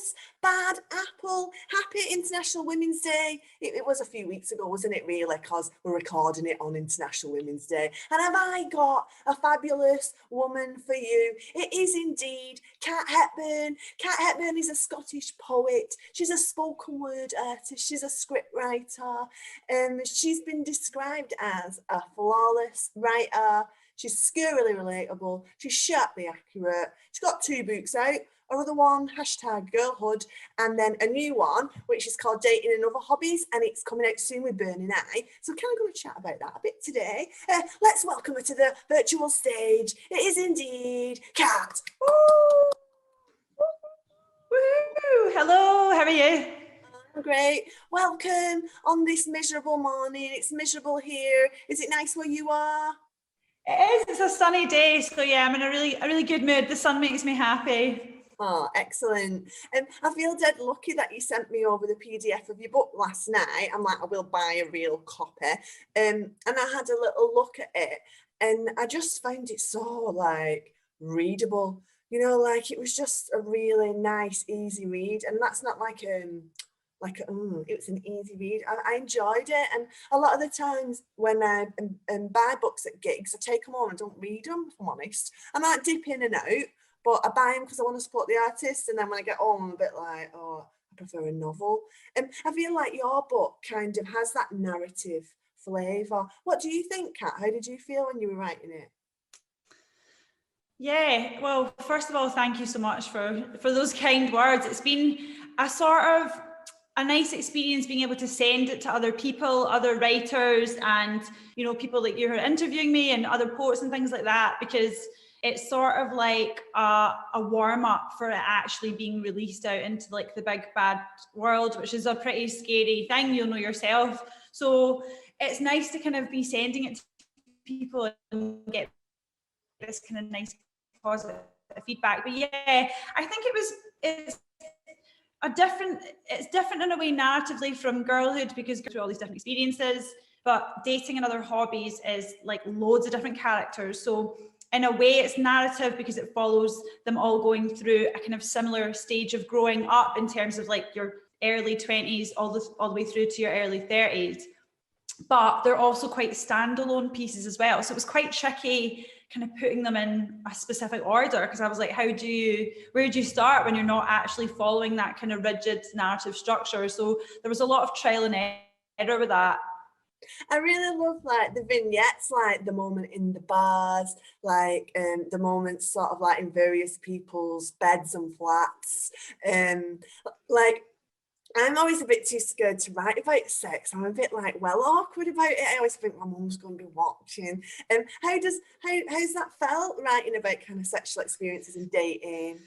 months. Bad apple. Happy International Women's Day. It was a few weeks ago, wasn't it, really? Because we're recording it on International Women's Day. And have I got a fabulous woman for you? It is indeed Kat Hepburn. Kat Hepburn is a Scottish poet. She's a spoken word artist. She's a scriptwriter. She's been described as a flawless writer. She's scarily relatable. She's sharply accurate. She's got 2 books out. Her other one, #girlhood, and then a new one, which is called Dating Other Hobbies, and it's coming out soon with Burning Eye. So we're kind of going to chat about that a bit today. Let's welcome her to the virtual stage. It is indeed Kat. Woo! Woo! Hello, how are you? I'm great. Welcome on this miserable morning. It's miserable here. Is it nice where you are? It is. It's a sunny day, so yeah, I'm in a really good mood. The sun makes me happy. Oh, excellent. I feel dead lucky that you sent me over the PDF of your book last night. I'm like, I will buy a real copy. And I had a little look at it, and I just found it so like readable. You know, like it was just a really nice, easy read. And that's not like it was an easy read. I enjoyed it, and a lot of the times when I buy books at gigs, I take them home and don't read them, if I'm honest. I might dip in and out, but I buy them because I want to support the artist, and then when I get home, I'm a bit like, oh, I prefer a novel. And I feel like your book kind of has that narrative flavour. What do you think, Kat? How did you feel when you were writing it? Yeah, well, first of all, thank you so much for those kind words. It's been a nice experience being able to send it to other people, other writers, and people like you who are interviewing me, and other poets and things like that, because it's sort of like a warm-up for it actually being released out into like the big bad world, which is a pretty scary thing, you'll know yourself. So it's nice to kind of be sending it to people and get this kind of nice positive feedback. But yeah, I think it's different in a way narratively from Girlhood, because through all these different experiences, but Dating Other Hobbies is like loads of different characters. So in a way it's narrative because it follows them all going through a kind of similar stage of growing up in terms of like your early 20s all the way through to your early 30s. But they're also quite standalone pieces as well. So it was quite tricky kind of putting them in a specific order, because I was like, where do you start when you're not actually following that kind of rigid narrative structure? So there was a lot of trial and error with that. I really love like the vignettes, like the moment in the bars, like the moments sort of like in various people's beds and flats. Like I'm always a bit too scared to write about sex. I'm a bit like awkward about it. I always think my mum's going to be watching. How's that felt, writing about kind of sexual experiences and dating?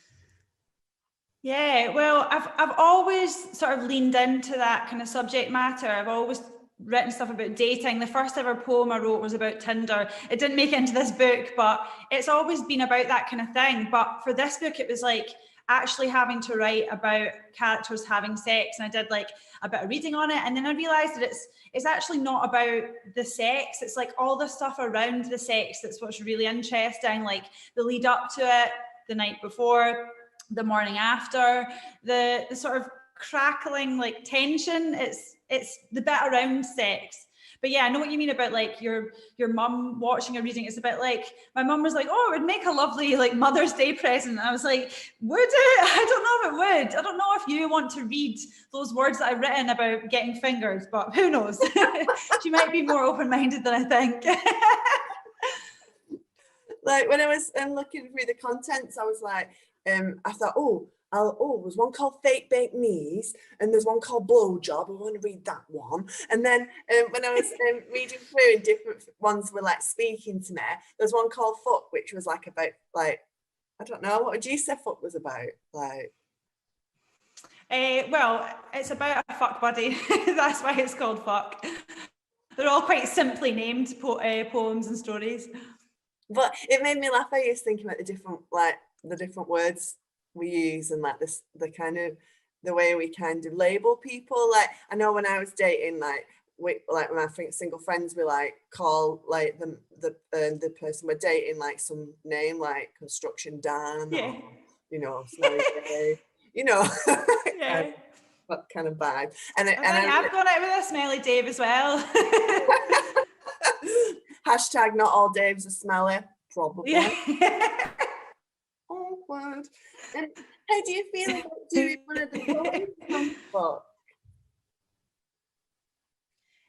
Yeah, well, I've always sort of leaned into that kind of subject matter. I've always written stuff about dating. The first ever poem I wrote was about Tinder. It didn't make it into this book, but it's always been about that kind of thing. But for this book, it was like actually having to write about characters having sex, and I did like a bit of reading on it, and then I realized that it's actually not about the sex. It's like all the stuff around the sex that's what's really interesting, like the lead up to it, the night before, the morning after, the sort of crackling like tension. It's the bit around sex. But yeah, I know what you mean about like your mum watching or reading. It's a bit like, my mum was like, oh, it would make a lovely like Mother's Day present. And I was like, would it? I don't know if it would. I don't know if you want to read those words that I've written about getting fingered, but who knows? She might be more open-minded than I think. Like when I was looking through the contents, I was like, I thought, there's one called Fake Baked Knees, and there's one called Blowjob. I want to read that one. And then when I was reading through, and different ones were like speaking to me, there's one called Fuck, which was like about like, I don't know, what would you say Fuck was about? Like, well, it's about a fuck buddy. That's why it's called Fuck. They're all quite simply named poems and stories. But it made me laugh. I was thinking about the different words we use, and like this, the way we kind of label people. Like I know when I was dating, like my single friends, we like call like the person we're dating like some name like Construction Dan, yeah, or Smelly Day. you know, Yeah. kind of vibe. And I think I've gone out with a smelly Dave as well. hashtag not all Daves are smelly, probably. Yeah. Awkward. And how do you feel about doing one of the poems book?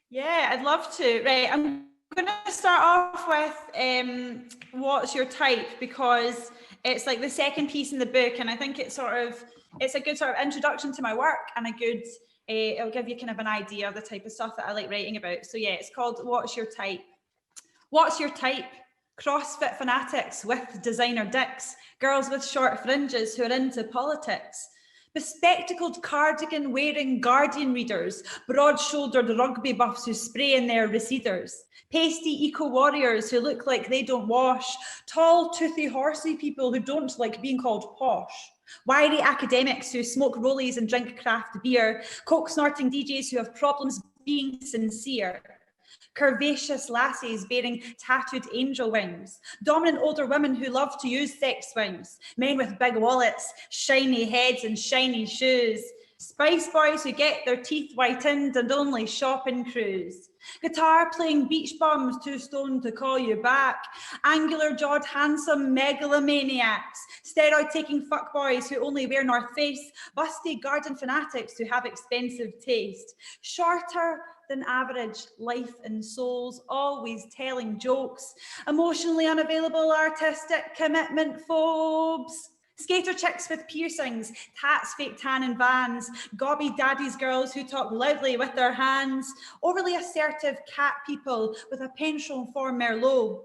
Yeah, I'd love to. Right, I'm going to start off with what's your type, because it's like the second piece in the book, and I think it's a good sort of introduction to my work, and a good it'll give you kind of an idea of the type of stuff that I like writing about. So yeah, it's called What's Your Type? What's your type? CrossFit fanatics with designer dicks, girls with short fringes who are into politics, bespectacled cardigan wearing Guardian readers, broad-shouldered rugby buffs who spray in their receders, pasty eco-warriors who look like they don't wash, tall, toothy, horsey people who don't like being called posh, wiry academics who smoke rollies and drink craft beer, coke-snorting DJs who have problems being sincere, curvaceous lassies bearing tattooed angel wings, dominant older women who love to use sex swings, men with big wallets, shiny heads and shiny shoes, spice boys who get their teeth whitened and only shop in crews, guitar playing beach bums too stoned to call you back, angular jawed handsome megalomaniacs, steroid taking fuckboys who only wear North Face, busty garden fanatics who have expensive taste, shorter than average life and souls, always telling jokes, emotionally unavailable artistic commitment phobes, skater chicks with piercings, tats, fake tan and vans, gobby daddy's girls who talk loudly with their hands, overly assertive cat people with a penchant for Merlot,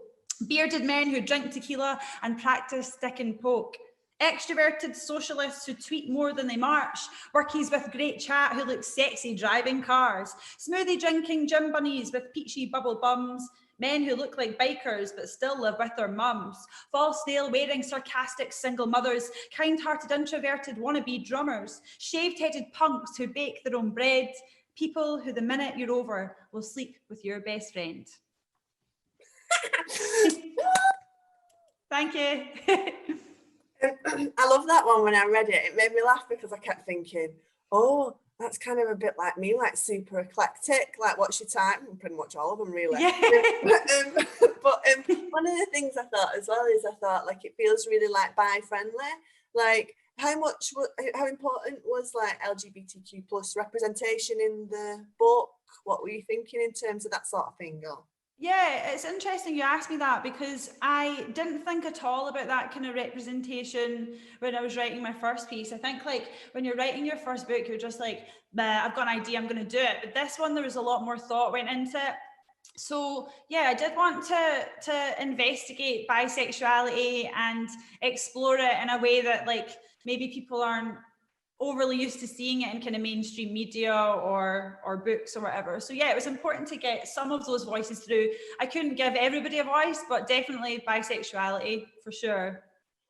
bearded men who drink tequila and practice stick and poke, extroverted socialists who tweet more than they march, workies with great chat who look sexy driving cars, smoothie drinking gym bunnies with peachy bubble bums, men who look like bikers but still live with their mums, false nail wearing sarcastic single mothers, kind-hearted introverted wannabe drummers, shaved-headed punks who bake their own bread, people who the minute you're over will sleep with your best friend. Thank you. I love that one. When I read it, it made me laugh because I kept thinking, oh, that's kind of a bit like me, like super eclectic, like what's your type? Pretty much all of them, really. Yeah. But one of the things I thought as well is I thought like it feels really like bi friendly. Like how important was like LGBTQ plus representation in the book? What were you thinking in terms of that sort of thing? Or? Yeah, it's interesting you asked me that, because I didn't think at all about that kind of representation when I was writing my first piece. I think like when you're writing your first book, you're just like, I've got an idea, I'm going to do it. But this one, there was a lot more thought went into it. So yeah, I did want to investigate bisexuality and explore it in a way that like maybe people aren't overly used to seeing it in kind of mainstream media or books or whatever. So yeah, it was important to get some of those voices through. I couldn't give everybody a voice, but definitely bisexuality for sure.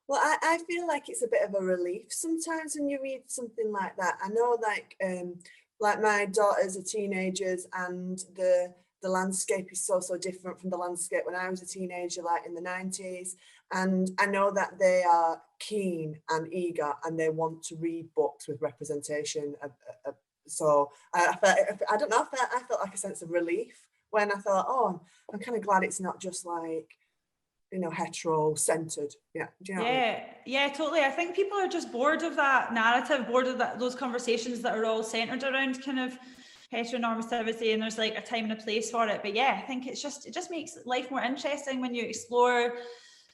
Well, I feel like it's a bit of a relief sometimes when you read something like that. I know like my daughters are teenagers and the landscape is so different from the landscape when I was a teenager, like in the 90s. And I know that they are keen and eager and they want to read books with representation. So I don't know, I felt like a sense of relief when I thought, oh, I'm kind of glad it's not just like, you know, hetero-centered. Yeah, do you know what I mean? Yeah, totally. I think people are just bored of that narrative, bored of those conversations that are all centered around kind of heteronormativity, and there's like a time and a place for it. But yeah, I think it just makes life more interesting when you explore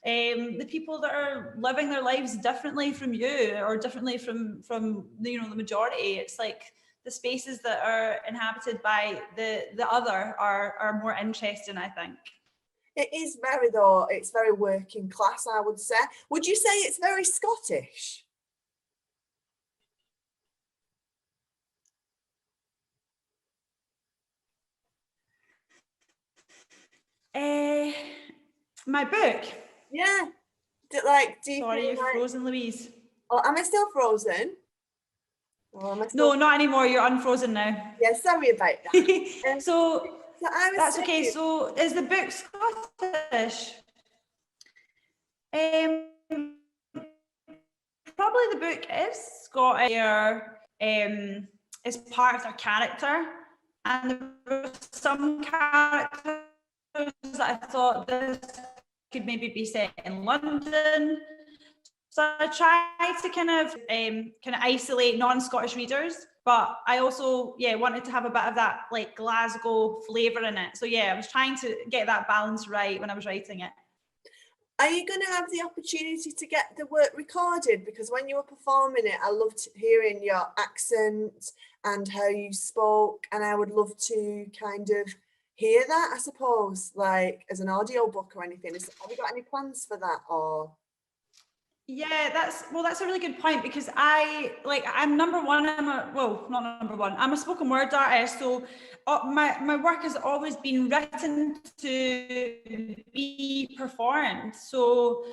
the people that are living their lives differently from you or differently from you know the majority. It's like the spaces that are inhabited by the other are more interesting, I think. It is very, though, it's very working class, I would say. Would you say it's very Scottish? My book. Yeah. Do you Sorry, feel you've like... frozen, Louise. Oh, am I still frozen? Or am I still... No, not anymore. You're unfrozen now. Yeah, sorry about that. So that's saying... okay. So is the book Scottish? Probably the book is got is part of their character, and there were some characters that I thought this could maybe be set in London. So I tried to kind of isolate non-Scottish readers, but I also wanted to have a bit of that like Glasgow flavour in it. So I was trying to get that balance right when I was writing it. Are you going to have the opportunity to get the work recorded? Because when you were performing it, I loved hearing your accent and how you spoke, and I would love to kind of hear that, I suppose, like as an audio book or anything. Have you got any plans for that? Or yeah, that's a really good point, because I'm number one. Not number one. I'm a spoken word artist, so my work has always been written to be performed. So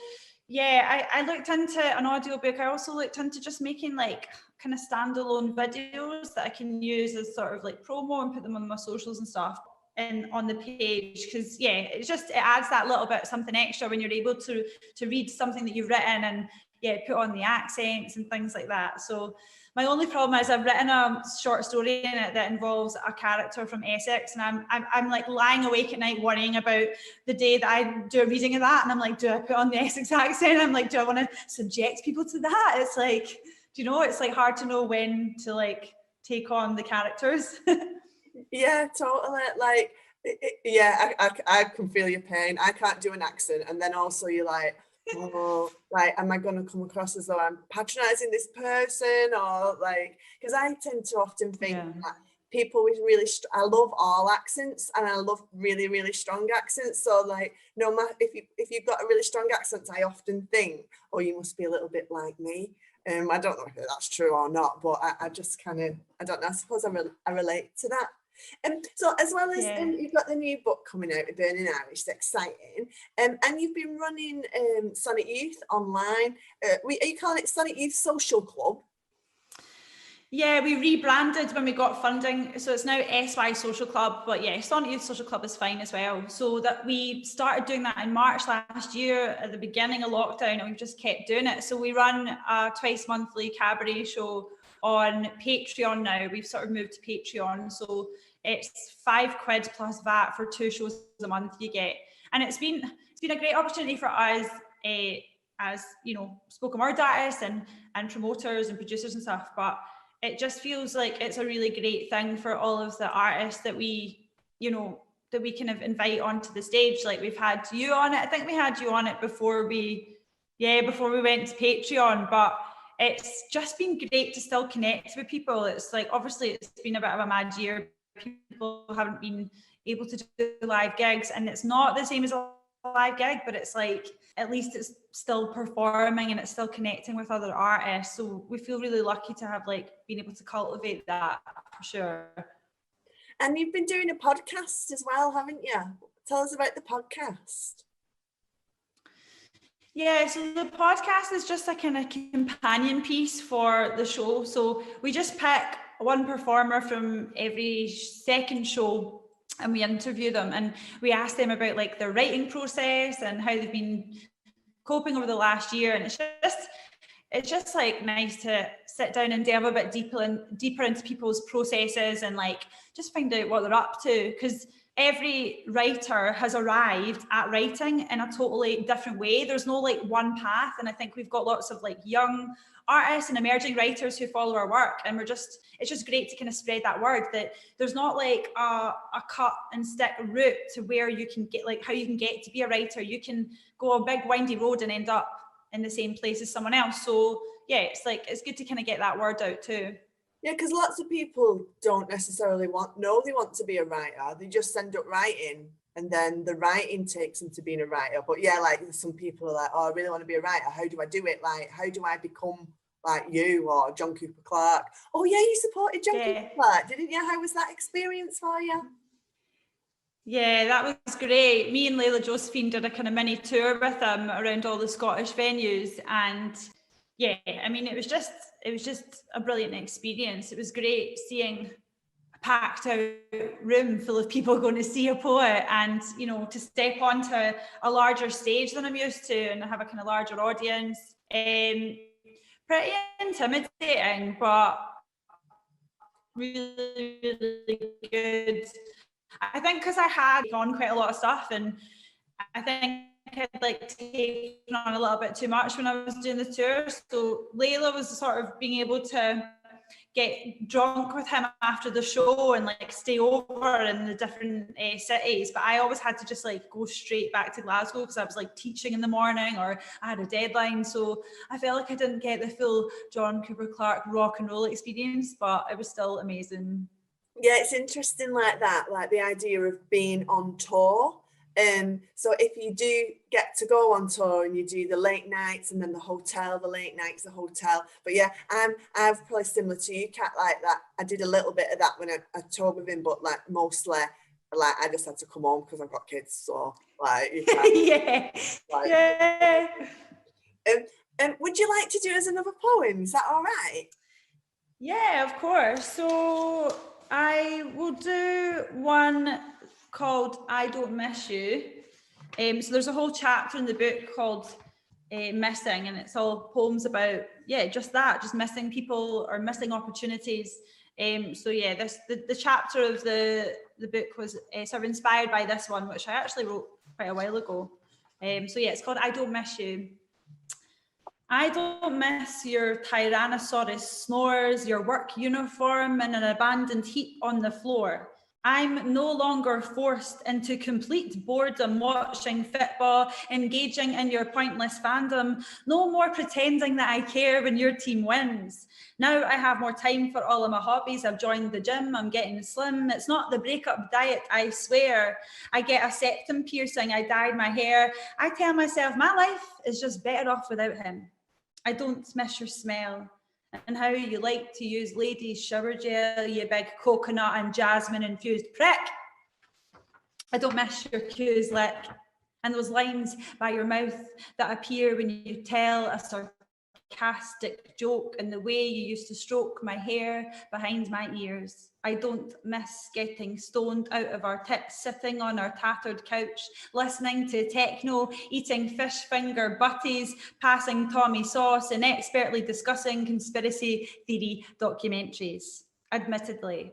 I looked into an audiobook. I also looked into just making like kind of standalone videos that I can use as sort of like promo and put them on my socials and stuff and on the page, because it adds that little bit something extra when you're able to read something that you've written and put on the accents and things like that. So my only problem is I've written a short story in it that involves a character from Essex, and I'm like lying awake at night worrying about the day that I do a reading of that, and I'm like, do I put on the Essex accent? I'm like, do I want to subject people to that? It's like, it's like hard to know when to like take on the characters. yeah, totally. Like, I can feel your pain. I can't do an accent, and then also you're like, oh, like, am I going to come across as though I'm patronizing this person? Or like, because I tend to often think that people with really I love all accents, and I love really, really strong accents. So like, no matter if you've got a really strong accent, I often think, oh, you must be a little bit like me. I don't know if that's true or not, but I just kind of, I don't know, I suppose I relate to that. So as well as you've got the new book coming out, Burning Irish, it's exciting, and you've been running Sonic Youth online. Are you calling it Sonic Youth Social Club? Yeah, we rebranded when we got funding, so it's now SY Social Club, but Sonic Youth Social Club is fine as well. So that we started doing that in March last year at the beginning of lockdown, and we've just kept doing it. So we run a twice monthly cabaret show on Patreon now. We've sort of moved to Patreon, so it's £5 plus VAT for 2 shows a month you get, and it's been a great opportunity for us as spoken word artists and promoters and producers and stuff, but it just feels like it's a really great thing for all of the artists that we kind of invite onto the stage. Like, we've had you on it. I think we had you on it before we went to Patreon, but it's just been great to still connect with people. It's like, obviously it's been a bit of a mad year. People haven't been able to do live gigs, and it's not the same as a live gig, but it's like, at least it's still performing and it's still connecting with other artists. So we feel really lucky to have like been able to cultivate that, for sure. And you've been doing a podcast as well, haven't you? Tell us about the podcast. Yeah, so the podcast is just a kind of companion piece for the show. So we just pick one performer from every second show and we interview them, and we ask them about like their writing process and how they've been coping over the last year. And it's just like nice to sit down and delve a bit deeper into people's processes and like just find out what they're up to, because every writer has arrived at writing in a totally different way. There's no like one path, and I think we've got lots of like young artists and emerging writers who follow our work, and it's just great to kind of spread that word that there's not like a cut and stick route to where you can get, like, how you can get to be a writer. You can go a big windy road and end up in the same place as someone else. So it's like, it's good to kind of get that word out too. Yeah, because lots of people don't necessarily know they want to be a writer. They just end up writing, and then the writing takes them to being a writer. But like, some people are like, oh, I really want to be a writer. How do I do it? Like, how do I become like you or John Cooper Clarke? Oh yeah, you supported John Cooper Clarke, didn't you? How was that experience for you? Yeah, that was great. Me and Layla Josephine did a kind of mini tour with him around all the Scottish venues, and I mean, it was just a brilliant experience. It was great seeing a packed out room full of people going to see a poet, and to step onto a larger stage than I'm used to and have a kind of larger audience. pretty intimidating, but really, really good. I think because I had on quite a lot of stuff, and I think I'd like taken on a little bit too much when I was doing the tour. So Layla was sort of being able to get drunk with him after the show and like stay over in the different cities, but I always had to just like go straight back to Glasgow because I was like teaching in the morning or I had a deadline, so I felt like I didn't get the full John Cooper Clarke rock and roll experience, but it was still amazing. Yeah, it's interesting like that, like the idea of being on tour. So if you do get to go on tour and you do the late nights and then the hotel, the late nights, the hotel. But yeah, I'm probably similar to you, Kat, like that. I did a little bit of that when I toured with him, but like mostly like I just had to come home because I've got kids. So like you can't, Yeah. like, Yeah. Would you like to do us another poem? Is that all right? Yeah, of course. So I will do one called I Don't Miss You. So there's a whole chapter in the book called Missing, and it's all poems about, yeah, just that, just missing people or missing opportunities. So yeah, the chapter of the book was sort of inspired by this one, which I actually wrote quite a while ago. So yeah, it's called I Don't Miss You. I don't miss your Tyrannosaurus snores, your work uniform in an abandoned heap on the floor. I'm no longer forced into complete boredom watching football, engaging in your pointless fandom, no more pretending that I care when your team wins. Now I have more time for all of my hobbies. I've joined the gym, I'm getting slim. It's not the breakup diet, I swear. I get a septum piercing, I dyed my hair. I tell myself my life is just better off without him. I don't miss your smell and how you like to use ladies' shower gel, you big coconut and jasmine infused prick. I don't miss your Q's lick and those lines by your mouth that appear when you tell a sarcastic joke and the way you used to stroke my hair behind my ears. I don't miss getting stoned out of our tits, sitting on our tattered couch, listening to techno, eating fish finger butties, passing Tommy sauce, and expertly discussing conspiracy theory documentaries. Admittedly,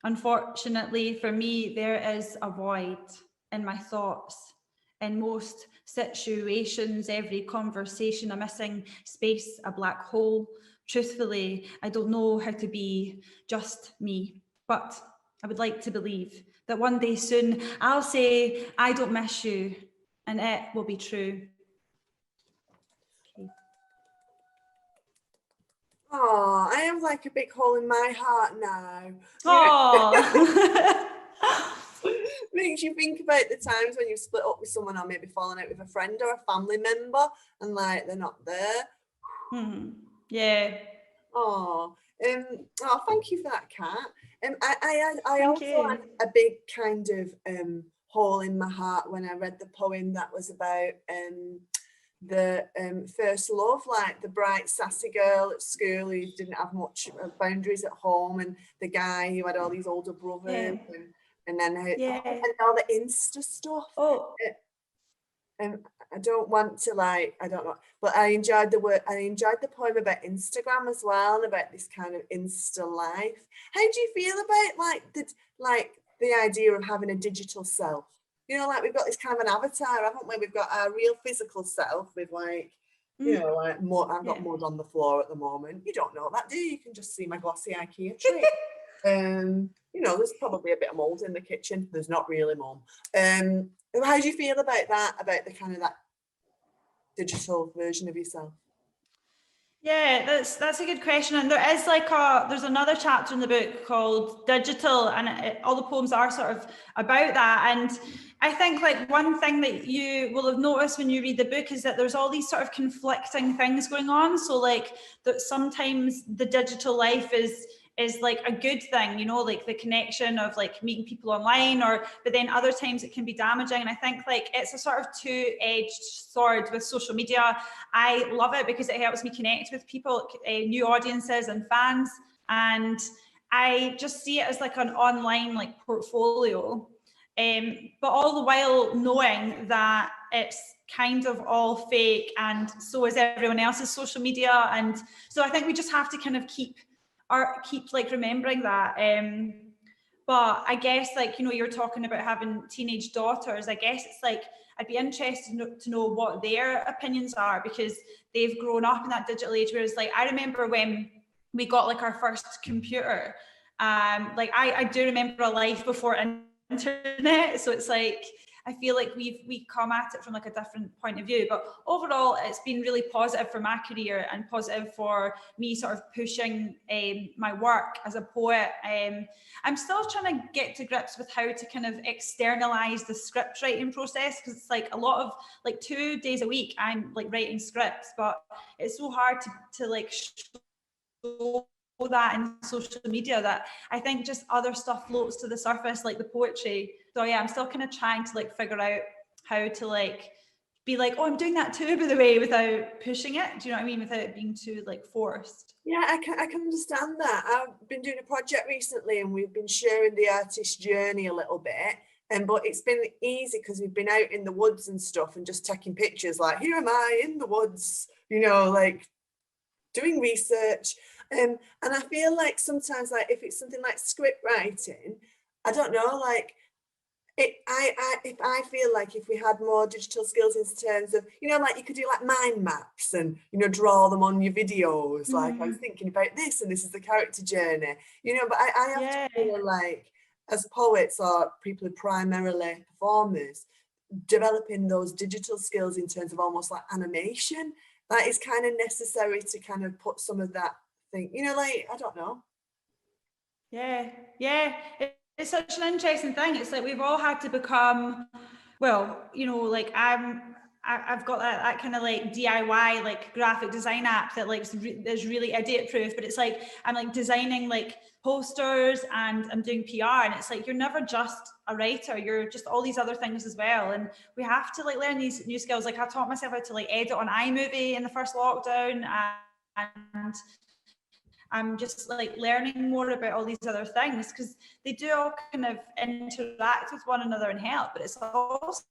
unfortunately for me, there is a void in my thoughts. In most situations, every conversation, a missing space, a black hole. Truthfully, I don't know how to be just me, but I would like to believe that one day soon I'll say, I don't miss you, and it will be true. Okay. Oh, I have like a big hole in my heart now. Oh. Makes you think about the times when you split up with someone or maybe fallen out with a friend or a family member and like they're not there. Yeah. Oh, thank you for that, Kat. I also you. had a big kind of hole in my heart when I read the poem that was about the first love, like the bright sassy girl at school who didn't have much boundaries at home, and the guy who had all these older brothers, and then and all the Insta stuff. I don't want to I don't know, but I enjoyed the poem about Instagram as well, and about this kind of Insta life. How do you feel about the idea of having a digital self? You know, like we've got this kind of an avatar, haven't we? We've got our real physical self with you know, like I've got mud on the floor at the moment. You don't know that, do you? You can just see my glossy IKEA tree. You know, there's probably a bit of mold in the kitchen. There's not really, Mum. How do you feel about that? About the kind of that digital version of yourself? Yeah, that's a good question, and there is there's another chapter in the book called Digital, and all the poems are sort of about that. And I think one thing that you will have noticed when you read the book is that there's all these sort of conflicting things going on. So that sometimes the digital life is like a good thing, you know, like the connection of meeting people online, but then other times it can be damaging. And I think it's a sort of two-edged sword with social media. I love it because it helps me connect with people, new audiences and fans. And I just see it as an online portfolio. but all the while knowing that it's kind of all fake, and so is everyone else's social media. And so I think we just have to kind of keep like remembering that. But I guess, like, you know, you're talking about having teenage daughters. I guess it's like, I'd be interested to know what their opinions are, because they've grown up in that digital age. Whereas, like, I remember when we got like our first computer, like I do remember a life before internet. So it's like, I feel like we come at it from like a different point of view. But overall, it's been really positive for my career and positive for me sort of pushing my work as a poet. I'm still trying to get to grips with how to kind of externalize the script writing process, because it's like a lot of, like, 2 days a week I'm like writing scripts, but it's so hard to like show that in social media, that I think just other stuff floats to the surface, like the poetry. So yeah, I'm still kind of trying to like figure out how to like be like, oh, I'm doing that too, by the way, without pushing it. Do you know what I mean? Without it being too like forced. Yeah, I can understand that. I've been doing a project recently, and we've been sharing the artist journey a little bit. But it's been easy because we've been out in the woods and stuff, and just taking pictures, like, here am I in the woods, you know, like doing research. And I feel like sometimes, like, if it's something like script writing, I don't know, like, if I feel like if we had more digital skills in terms of, you know, like, you could do like mind maps and, you know, draw them on your videos. Like, I was thinking about this, and this is the character journey, you know. But I have to feel like, as poets or people who primarily performers, developing those digital skills in terms of almost like animation, that is kind of necessary to kind of put some of that thing, you know, like, I don't know. Yeah. It's such an interesting thing. It's like we've all had to become, well, you know, like I've got that kind of like DIY like graphic design app that like is really idiot proof, but it's like I'm like designing like posters and I'm doing PR, and it's like you're never just a writer, you're just all these other things as well. And we have to like learn these new skills. Like I taught myself how to like edit on iMovie in the first lockdown, and I'm just like learning more about all these other things, because they do all kind of interact with one another and help, but it's also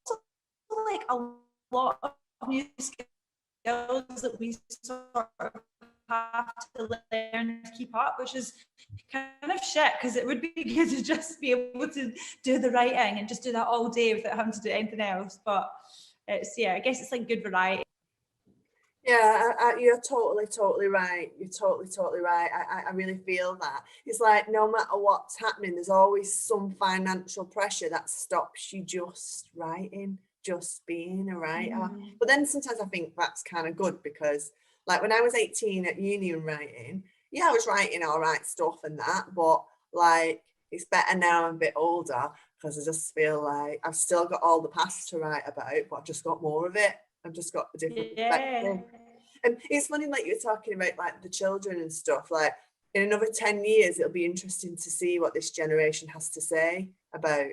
like a lot of new skills that we sort of have to learn to keep up, which is kind of shit, because it would be good to just be able to do the writing and just do that all day without having to do anything else. But it's, yeah, I guess it's like good variety. Yeah, you're totally right. You're totally right. I really feel that. It's like, no matter what's happening, there's always some financial pressure that stops you just writing, just being a writer. But then sometimes I think that's kind of good, because like when I was 18 at uni and writing, yeah, I was writing all right stuff and that, but like it's better now I'm a bit older, because I just feel like I've still got all the past to write about, but I've just got more of it. I've just got a different perspective. And it's funny, like you're talking about like the children and stuff, like in another 10 years, it'll be interesting to see what this generation has to say about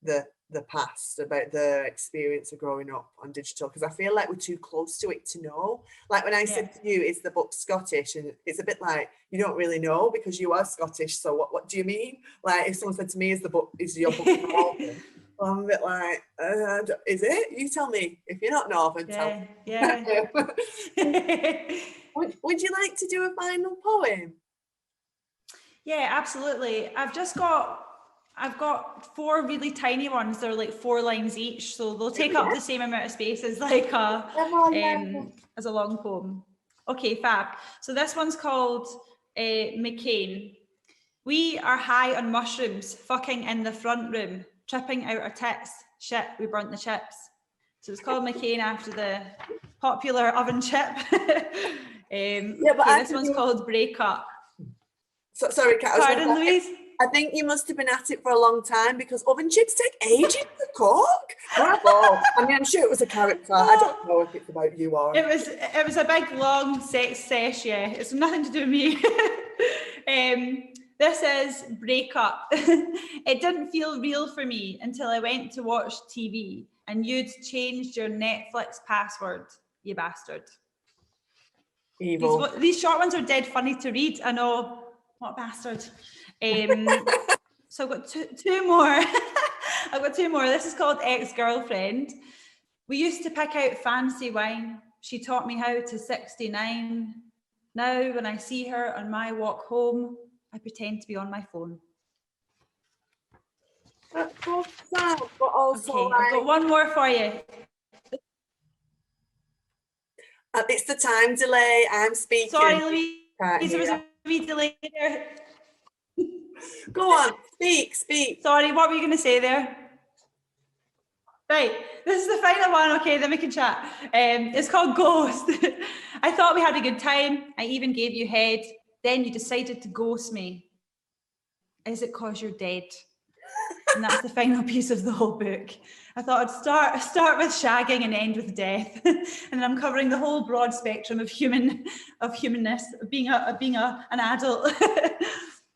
the past, about the experience of growing up on digital, because I feel like we're too close to it to know. Like when I said to you, is the book Scottish? And it's a bit like, you don't really know because you are Scottish, so what do you mean? Like if someone said to me, is your book Northern? Well, I'm a bit like, is it? You tell me. If you're not Northern, tell me. Yeah. Would you like to do a final poem? Yeah, absolutely. I've got 4 really tiny ones. They're like 4 lines each, so they'll take up the same amount of space as like as a long poem. Okay, fab. So this one's called McCain. We are high on mushrooms, fucking in the front room, tripping out our tits. Shit, we burnt the chips. So it's called McCain after the popular oven chip. This one's called Break Up. So, sorry, Kat. Pardon, Louise? I think you must have been at it for a long time, because oven chips take ages to cook. Bravo. I mean, I'm sure it was a character. I don't know if it's about you or... It was a big, long sex sesh, yeah. It's nothing to do with me. This is Break Up. It didn't feel real for me until I went to watch TV and you'd changed your Netflix password, you bastard. Evil. These short ones are dead funny to read. I know, what a bastard. So I've got two more. I've got two more. This is called Ex-Girlfriend. We used to pick out fancy wine. She taught me how to 69. Now, when I see her on my walk home, I pretend to be on my phone. That's so sad, but also Okay, I've got one more for you. it's the time delay. I'm speaking. Sorry, Louise. There was a wee delay there. Go on, speak. Sorry, what were you going to say there? Right, this is the final one, okay, then we can chat. It's called Ghost. I thought we had a good time. I even gave you head. Then you decided to ghost me. Is it 'cause you're dead? And that's the final piece of the whole book. I thought I'd start with shagging and end with death. And then I'm covering the whole broad spectrum of humanness, of being an adult.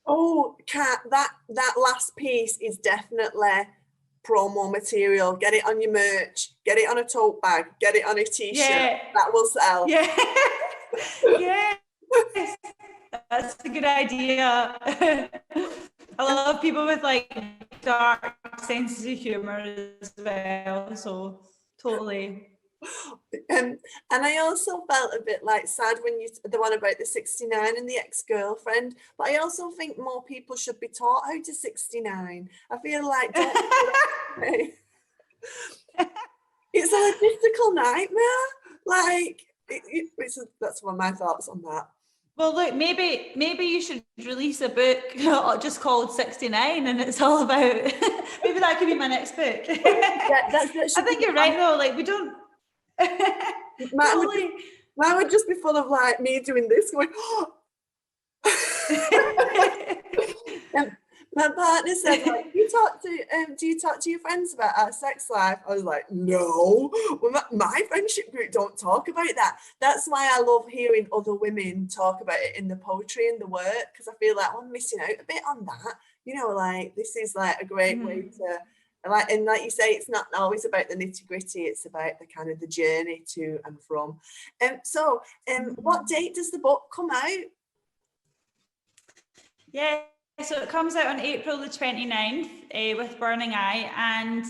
Oh, Kat, that last piece is definitely promo material. Get it on your merch, get it on a tote bag, get it on a t-shirt. Yeah. That will sell. Yeah. Yes. That's a good idea. I love people with like dark senses of humor as well, so totally. And I also felt a bit like sad when the one about the 69 and the ex-girlfriend, but I also think more people should be taught how to 69. I feel like it's a logistical nightmare. Like that's one of my thoughts on that. Well, look, maybe you should release a book just called 69, and it's all about. Maybe that could be my next book. Yeah, I think you're right though. Like we don't. Mine would just be full of like me doing this, going. My partner said, like, do you talk to your friends about our sex life? I was like, no, well, my friendship group don't talk about that. That's why I love hearing other women talk about it in the poetry and the work, because I feel like I'm missing out a bit on that. You know, like this is like a great way to, like, and like you say, it's not always about the nitty gritty. It's about the kind of the journey to and from. So, what date does the book come out? Yeah. So it comes out on April the 29th with Burning Eye, and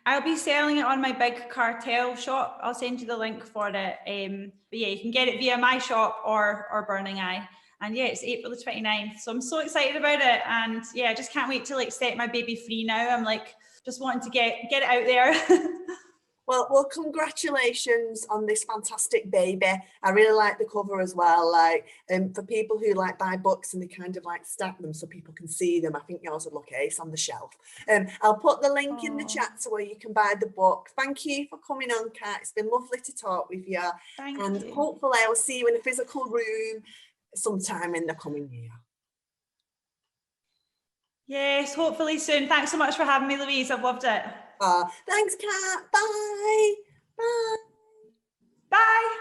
I'll be selling it on my big cartel shop. I'll send you the link for it. But yeah, you can get it via my shop or Burning Eye. And yeah, it's April the 29th. So I'm so excited about it. And yeah, I just can't wait to like set my baby free now. I'm like just wanting to get it out there. Well, congratulations on this fantastic baby. I really like the cover as well. Like, for people who like buy books and they kind of like stack them so people can see them, I think yours would look ace on the shelf. I'll put the link in the chat to where you can buy the book. Thank you for coming on, Kat. It's been lovely to talk with you. Thank you. Hopefully I will see you in a physical room sometime in the coming year. Yes, hopefully soon. Thanks so much for having me, Louise. I've loved it. Thanks, Kat. Bye. Bye. Bye.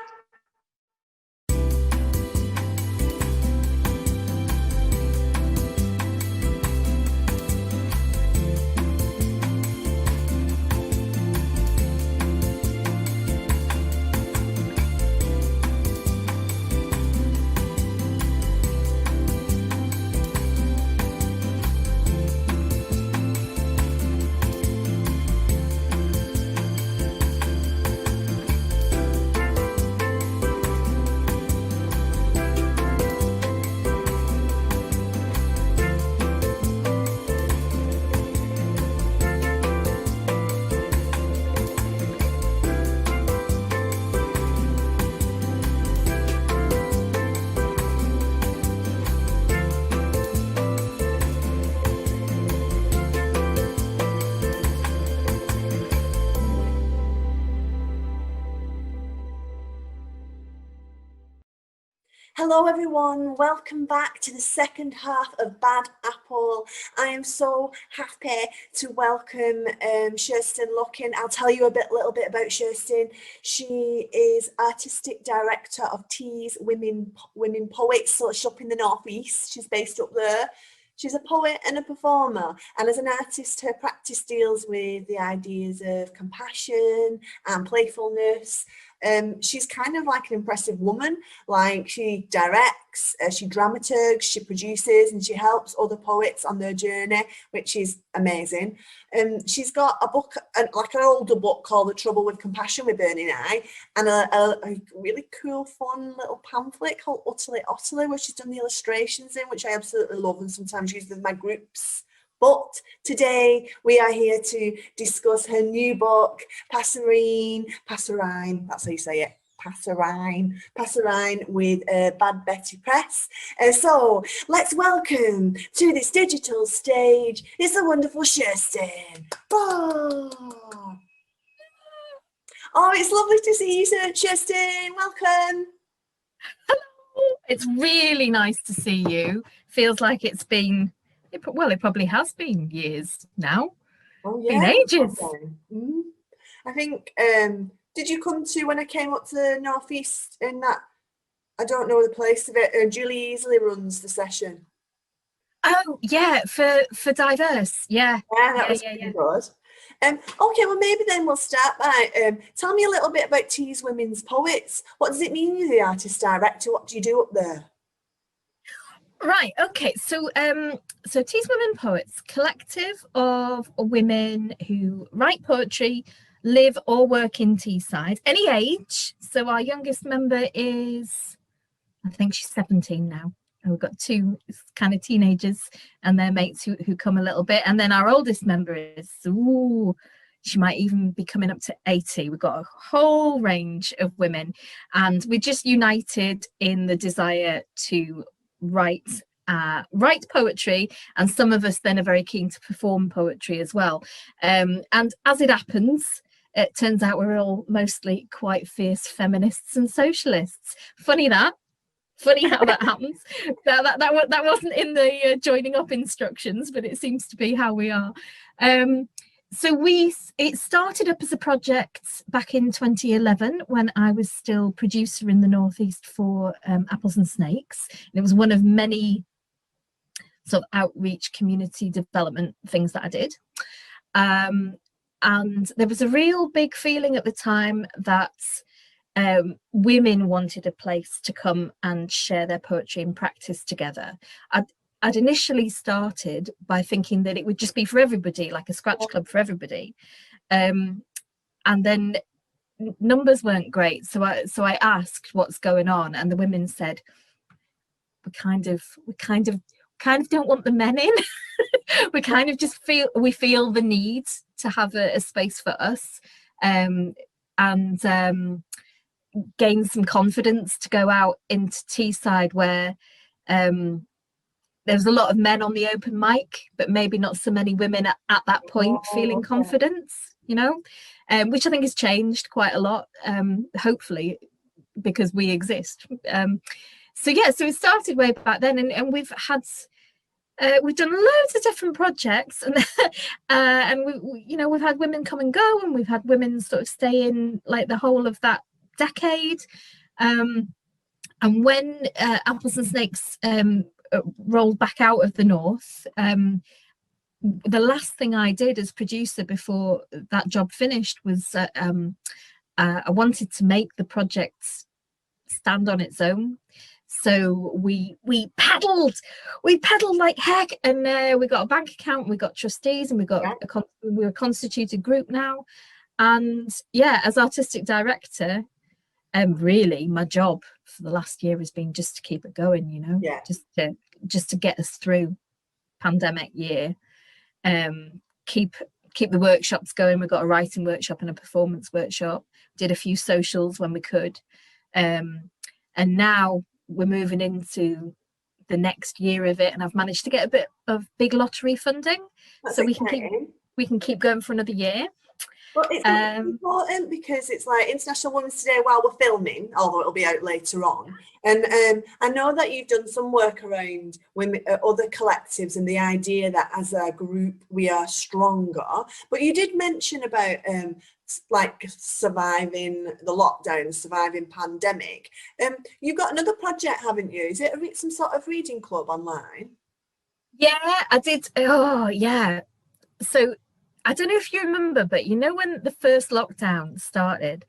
Hello everyone, welcome back to the second half of Bad Apple. I am so happy to welcome Kirsten Luckins. I'll tell you a little bit about Kirsten. She is artistic director of Tees Women Poets, so she's up in the northeast. She's based up there. She's a poet and a performer, and as an artist, her practice deals with the ideas of compassion and playfulness. She's kind of like an impressive woman. Like, she directs, she dramaturgs, she produces, and she helps other poets on their journey, which is amazing. She's got a book, like an older book called The Trouble with Compassion with Burning Eye, and a really cool, fun little pamphlet called Utterly Otterly, where she's done the illustrations in, which I absolutely love and sometimes use with my groups. But today we are here to discuss her new book, Passerine, that's how you say it, Passerine with Bad Betty Press. So let's welcome to this digital stage, it's the wonderful Kirsten. Oh, it's lovely to see you, Sir Kirsten. Welcome. Hello. It's really nice to see you. Feels like it's been, well, it probably has been years now. Oh yeah, been ages. I think, did you come to when I came up to the northeast in that, I don't know the place of it, Julie Easley runs the session. Oh yeah, for Diverse, yeah. Yeah, that was good. Okay, well maybe then we'll start by tell me a little bit about Tees Women's Poets. What does it mean you're the artist director? What do you do up there? Right, okay, so Tees Women Poets, collective of women who write poetry, live or work in Teesside, any age. So our youngest member is, I think she's 17 now. And we've got two kind of teenagers and their mates who come a little bit. And then our oldest member is, she might even be coming up to 80. We've got a whole range of women, and we're just united in the desire to write poetry, and some of us then are very keen to perform poetry as well. And as it happens, it turns out we're all mostly quite fierce feminists and socialists. Funny how that happens. That wasn't in the joining up instructions, but it seems to be how we are. So it started up as a project back in 2011 when I was still producer in the Northeast for Apples and Snakes. And it was one of many sort of outreach community development things that I did. And there was a real big feeling at the time that women wanted a place to come and share their poetry and practice together. I'd initially started by thinking that it would just be for everybody, like a scratch club for everybody. And then numbers weren't great. So I asked what's going on, and the women said, we kind of don't want the men in. We kind of just feel the need to have a space for us, and gain some confidence to go out into Teesside where there was a lot of men on the open mic, but maybe not so many women at that point feeling confidence, which I think has changed quite a lot, hopefully, because we exist. So it started way back then, and we've done loads of different projects, and we've had women come and go, and we've had women sort of stay in like the whole of that decade. And when Apples and Snakes rolled back out of the north, the last thing I did as producer before that job finished was I wanted to make the project stand on its own. So we paddled like heck, and we got a bank account, we got trustees, and we're a constituted group now. And yeah, as artistic director, really my job for the last year has been just to keep it going, just to get us through pandemic year, keep the workshops going. We've got a writing workshop and a performance workshop, did a few socials when we could, and now we're moving into the next year of it, and I've managed to get a bit of big lottery funding. That's so exciting. we can keep going for another year. Well, it's important because it's like International Women's Day while we're filming, although it'll be out later on. And I know that you've done some work around women, other collectives, and the idea that as a group we are stronger. But you did mention about like surviving the lockdown, surviving pandemic. You've got another project, haven't you? Is it some sort of reading club online? Yeah, I did. Oh, yeah. So I don't know if you remember, but when the first lockdown started,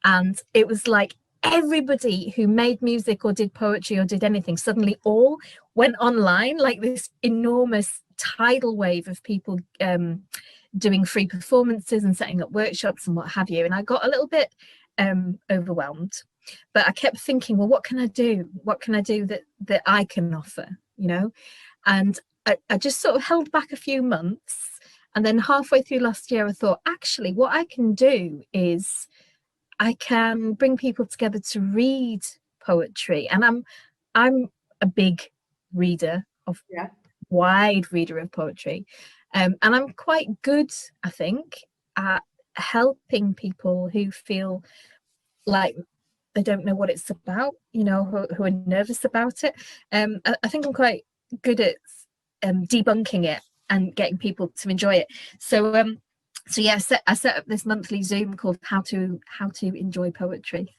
and it was like everybody who made music or did poetry or did anything suddenly all went online, like this enormous tidal wave of people doing free performances and setting up workshops and what have you. And I got a little bit overwhelmed, but I kept thinking, well, what can I do? What can I do that I can offer, you know? And I just sort of held back a few months. And then halfway through last year, I thought, actually, what I can do is I can bring people together to read poetry. And I'm a big reader of wide reader of poetry. And I'm quite good, I think, at helping people who feel like they don't know what it's about, you know, who are nervous about it. I think I'm quite good at debunking it and getting people to enjoy it. So yeah, I set up this monthly Zoom called How to Enjoy Poetry.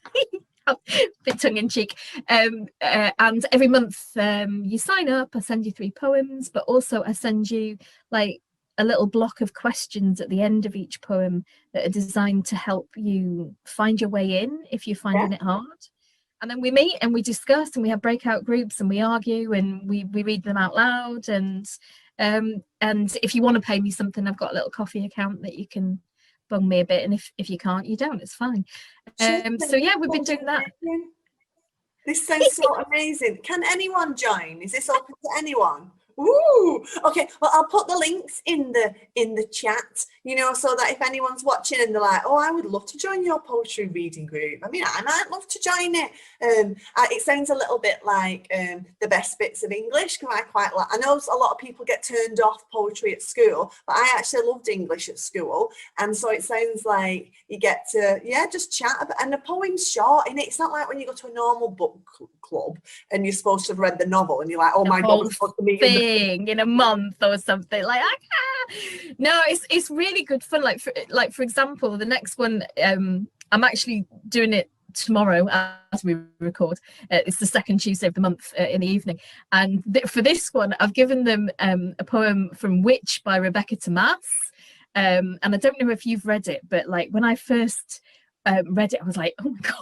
Bit tongue-in-cheek. And every month you sign up, I send you 3 poems, but also I send you like a little block of questions at the end of each poem that are designed to help you find your way in if you're finding it hard. And then we meet and we discuss and we have breakout groups and we argue and we read them out loud. And if you want to pay me something, I've got a little coffee account that you can bung me a bit, and if you can't, you don't, it's fine. So yeah, we've been doing that. This sounds so amazing. Can anyone join? Is this open to anyone? Ooh, okay. Well, I'll put the links in the chat, you know, so that if anyone's watching and they're like, oh, I would love to join your poetry reading group. I mean, I might love to join it. It sounds a little bit like the best bits of English, because I quite like. I know a lot of people get turned off poetry at school, but I actually loved English at school, and so it sounds like you get to just chat about. And the poem's short, and it's not like when you go to a normal book club and you're supposed to have read the novel and you're like, oh my god, we're supposed to meet in a month or something. Like, no, it's really good fun. Like for example, the next one, I'm actually doing it tomorrow as we record. It's the second Tuesday of the month in the evening, and for this one I've given them a poem from Witch by Rebecca Tomas, and I don't know if you've read it, but like when I first read it, I was like, oh my god,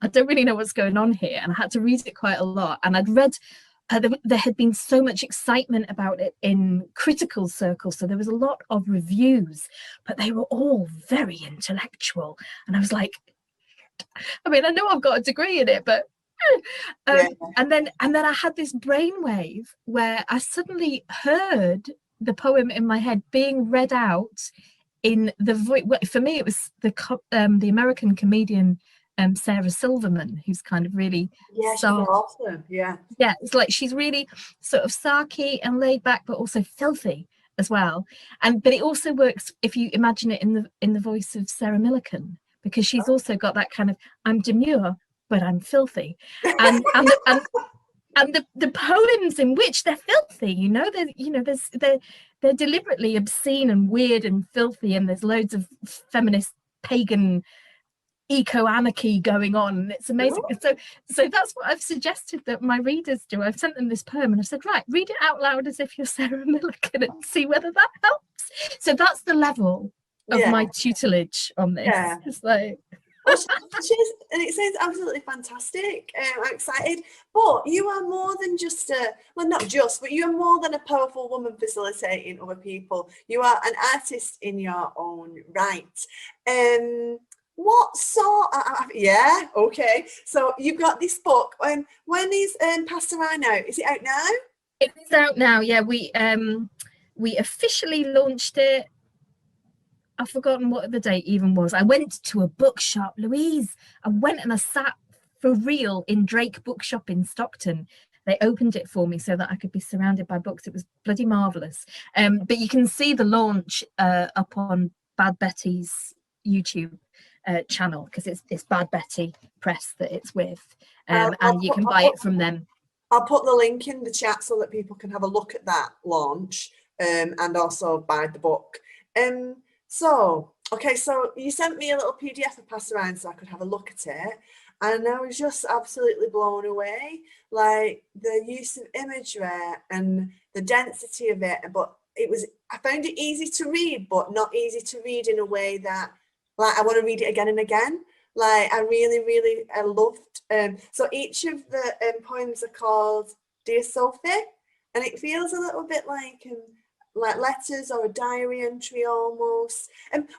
I don't really know what's going on here, and I had to read it quite a lot. And I'd read there had been so much excitement about it in critical circles, so there was a lot of reviews, but they were all very intellectual, and I was like, I mean, I know I've got a degree in it, but and then I had this brainwave where I suddenly heard the poem in my head being read out in the voice. For me, it was the American comedian Sarah Silverman, who's kind of really she's awesome. It's like she's really sort of sarky and laid back, but also filthy as well. But it also works if you imagine it in the voice of Sarah Millican, because she's also got that kind of, I'm demure but I'm filthy, and the poems in which they're filthy, you know, they're deliberately obscene and weird and filthy, and there's loads of feminist pagan eco-anarchy going on, and it's amazing. So that's what I've suggested that my readers do. I've sent them this poem and I've said, right, read it out loud as if you're Sarah Millican and see whether that helps. So that's the level of my tutelage on this. It's like, and it sounds absolutely fantastic. I'm excited. But you are more than just but you are more than a powerful woman facilitating other people. You are an artist in your own right. What sort okay. So you've got this book. When is Passerine out? Is it out now? It's out now, yeah. We officially launched it. I've forgotten what the date even was. I went to a bookshop, Louise. I went and I sat for real in Drake Bookshop in Stockton. They opened it for me so that I could be surrounded by books. It was bloody marvellous. But you can see the launch up on Bad Betty's YouTube channel, because it's Bad Betty Press that it's with, and you can buy it from them. I'll put the link in the chat so that people can have a look at that launch and also buy the book. So you sent me a little PDF of Passerine so I could have a look at it, and I was just absolutely blown away, like the use of imagery and the density of it. But I found it easy to read, but not easy to read in a way that, like, I want to read it again and again. Like I loved. So each of the poems are called Dear Sophie, and it feels a little bit like letters or a diary entry almost.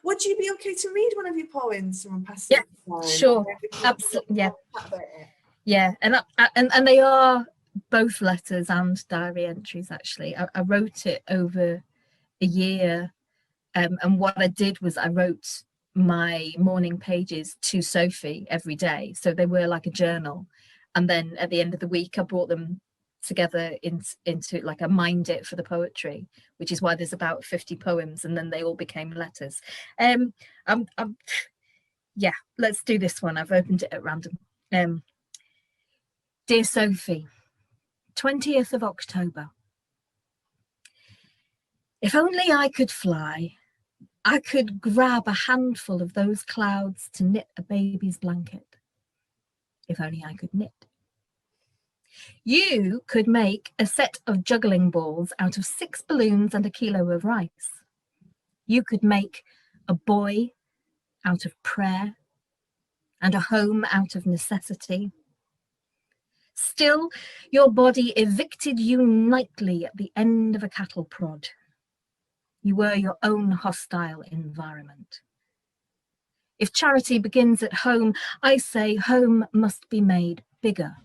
Would you be okay to read one of your poems from Passerine? Yeah, sure, absolutely. Yeah, About it. yeah, and they are both letters and diary entries. Actually, I wrote it over a year, and what I did was I wrote my morning pages to Sophie every day, so they were like a journal, and then at the end of the week I brought them together into like I mined it for the poetry, which is why there's about 50 poems, and then they all became letters. Yeah, let's do this one. I've opened it at random. Dear Sophie, 20th of October. If only I could fly, I could grab a handful of those clouds to knit a baby's blanket. If only I could knit. You could make a set of juggling balls out of 6 balloons and a kilo of rice. You could make a boy out of prayer and a home out of necessity. Still, your body evicted you nightly at the end of a cattle prod. You were your own hostile environment. If charity begins at home, I say home must be made bigger.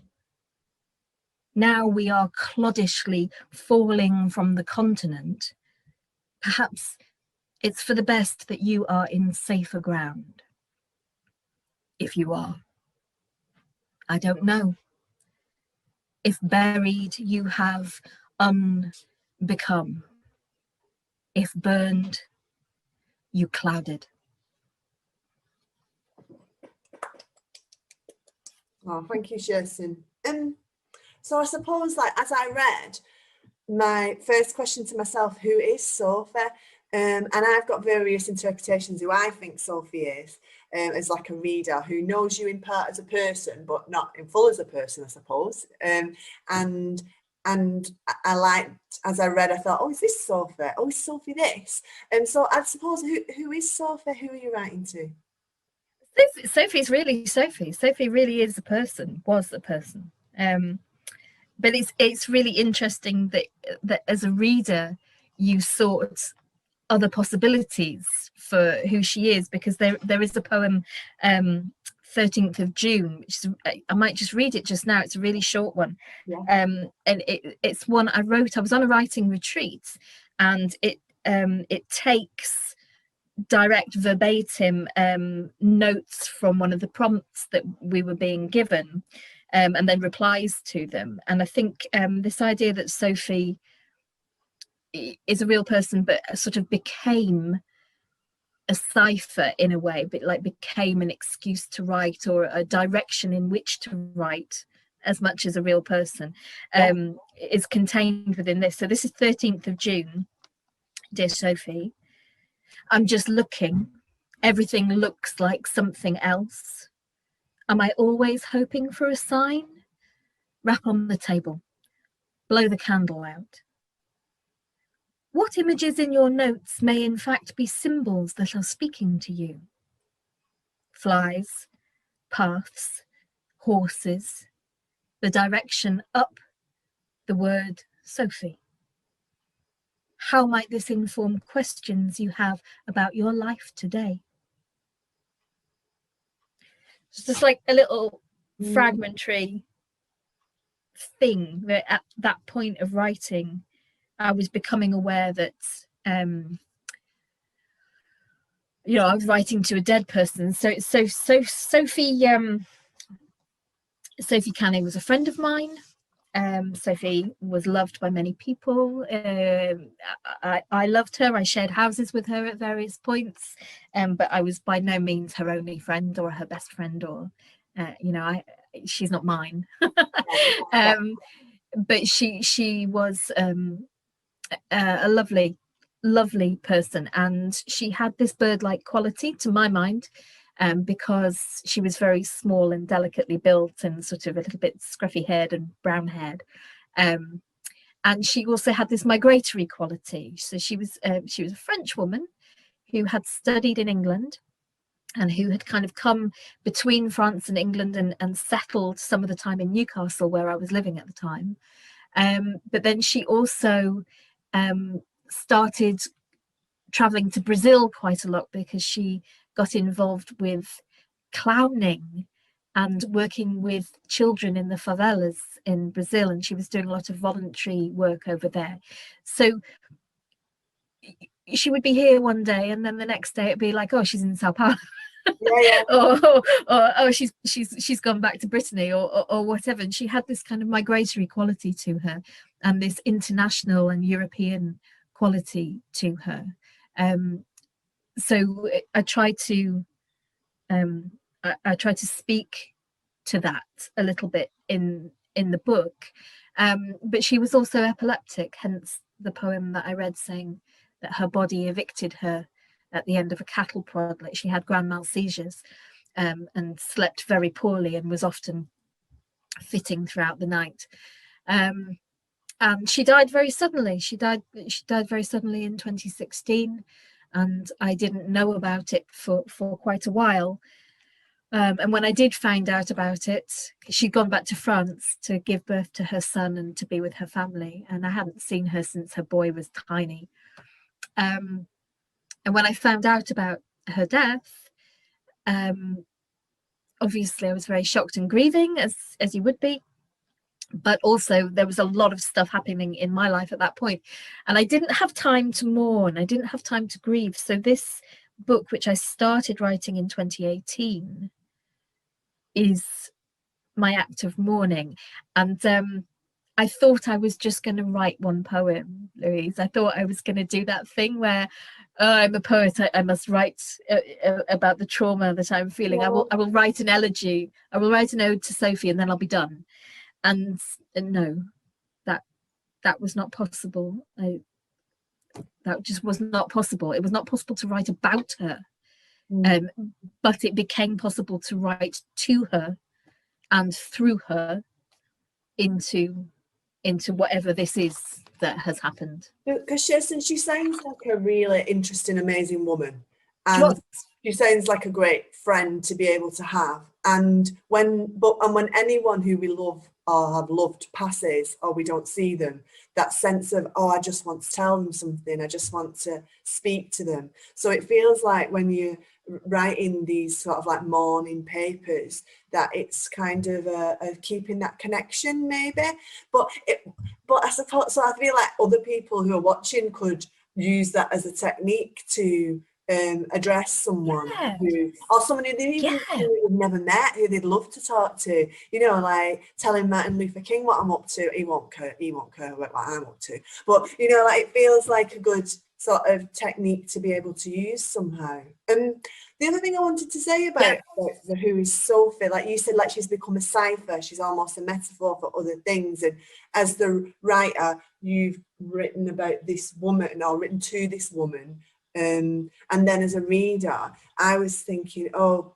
Now we are cloddishly falling from the continent. Perhaps it's for the best that you are in safer ground. If you are, I don't know. If buried, you have unbecome. If burned, you clouded. Oh, thank you, Kirsten. So I suppose, like, as I read, my first question to myself, who is Sophie? And I've got various interpretations who I think Sophie is, as like a reader who knows you in part as a person, but not in full as a person, I suppose. And I liked, as I read, I thought, oh, is this Sophie? Oh, is Sophie this? And so I suppose, who is Sophie? Who are you writing to? Sophie's really Sophie. Sophie really is a person, was a person. But it's really interesting that as a reader, you sought other possibilities for who she is, because there is a poem, 13th of June, which is, I might just read it just now. It's a really short one. Yeah. And it's one I wrote. I was on a writing retreat, and it takes direct verbatim notes from one of the prompts that we were being given, and then replies to them. And I think this idea that Sophie is a real person, but sort of became a cipher in a way, but like became an excuse to write, or a direction in which to write, as much as a real person, is contained within this. So this is 13th of June. Dear Sophie, I'm just looking. Everything looks like something else. Am I always hoping for a sign? Rap on the table. Blow the candle out. What images in your notes may in fact be symbols that are speaking to you? Flies, paths, horses, the direction up, the word Sophie. How might this inform questions you have about your life today? It's just like a little fragmentary thing that at that point of writing, I was becoming aware that, I was writing to a dead person. So Sophie Canning was a friend of mine. Sophie was loved by many people. I loved her. I shared houses with her at various points, but I was by no means her only friend or her best friend, or she's not mine. But she was a lovely person, and she had this bird-like quality to my mind, because she was very small and delicately built, and sort of a little bit scruffy haired and brown haired, and she also had this migratory quality. So she was a French woman who had studied in England, and who had kind of come between France and England and settled some of the time in Newcastle, where I was living at the time. But then she also started traveling to Brazil quite a lot, because she got involved with clowning and working with children in the favelas in Brazil, and she was doing a lot of voluntary work over there. So she would be here one day, and then the next day it'd be like, oh, she's in Sao Paulo. Yeah. or oh, she's gone back to Brittany, or whatever. And she had this kind of migratory quality to her, and this international and European quality to her. So I try to speak to that a little bit in the book. But she was also epileptic, hence the poem that I read saying that her body evicted her at the end of a cattle prod. Like, she had grand mal seizures, and slept very poorly, and was often fitting throughout the night. And she died very suddenly. She died very suddenly in 2016, and I didn't know about it for quite a while. And when I did find out about it, she'd gone back to France to give birth to her son and to be with her family, and I hadn't seen her since her boy was tiny. And when I found out about her death, obviously I was very shocked and grieving, as you would be, but also there was a lot of stuff happening in my life at that point, and I didn't have time to mourn, I didn't have time to grieve. So this book, which I started writing in 2018, is my act of mourning. And I thought I was just going to write one poem, Louise. I thought I was going to do that thing where I'm a poet, I must write about the trauma that I'm feeling. I will write an elegy, I will write an ode to Sophie, and then I'll be done. And no, that was not possible. That just was not possible. It was not possible to write about her. But it became possible to write to her and through her into whatever this is that has happened. Because she sounds like a really interesting, amazing woman, and she sounds like a great friend to be able to have. And when anyone who we love or have loved passes, or we don't see them, that sense of, oh, I just want to tell them something, I just want to speak to them. So it feels like when you're writing these sort of like morning papers, that it's kind of keeping that connection, maybe. But I suppose, so I feel like other people who are watching could use that as a technique to address someone who, or someone who they've never met, who they'd love to talk to, you know, like telling Martin Luther King what I'm up to. He won't care what I'm up to, but you know, like, it feels like a good sort of technique to be able to use somehow. The other thing I wanted to say about the Who is Sophie, like you said, like she's become a cipher, she's almost a metaphor for other things. And as the writer, you've written about this woman, or written to this woman. And then as a reader, I was thinking, oh,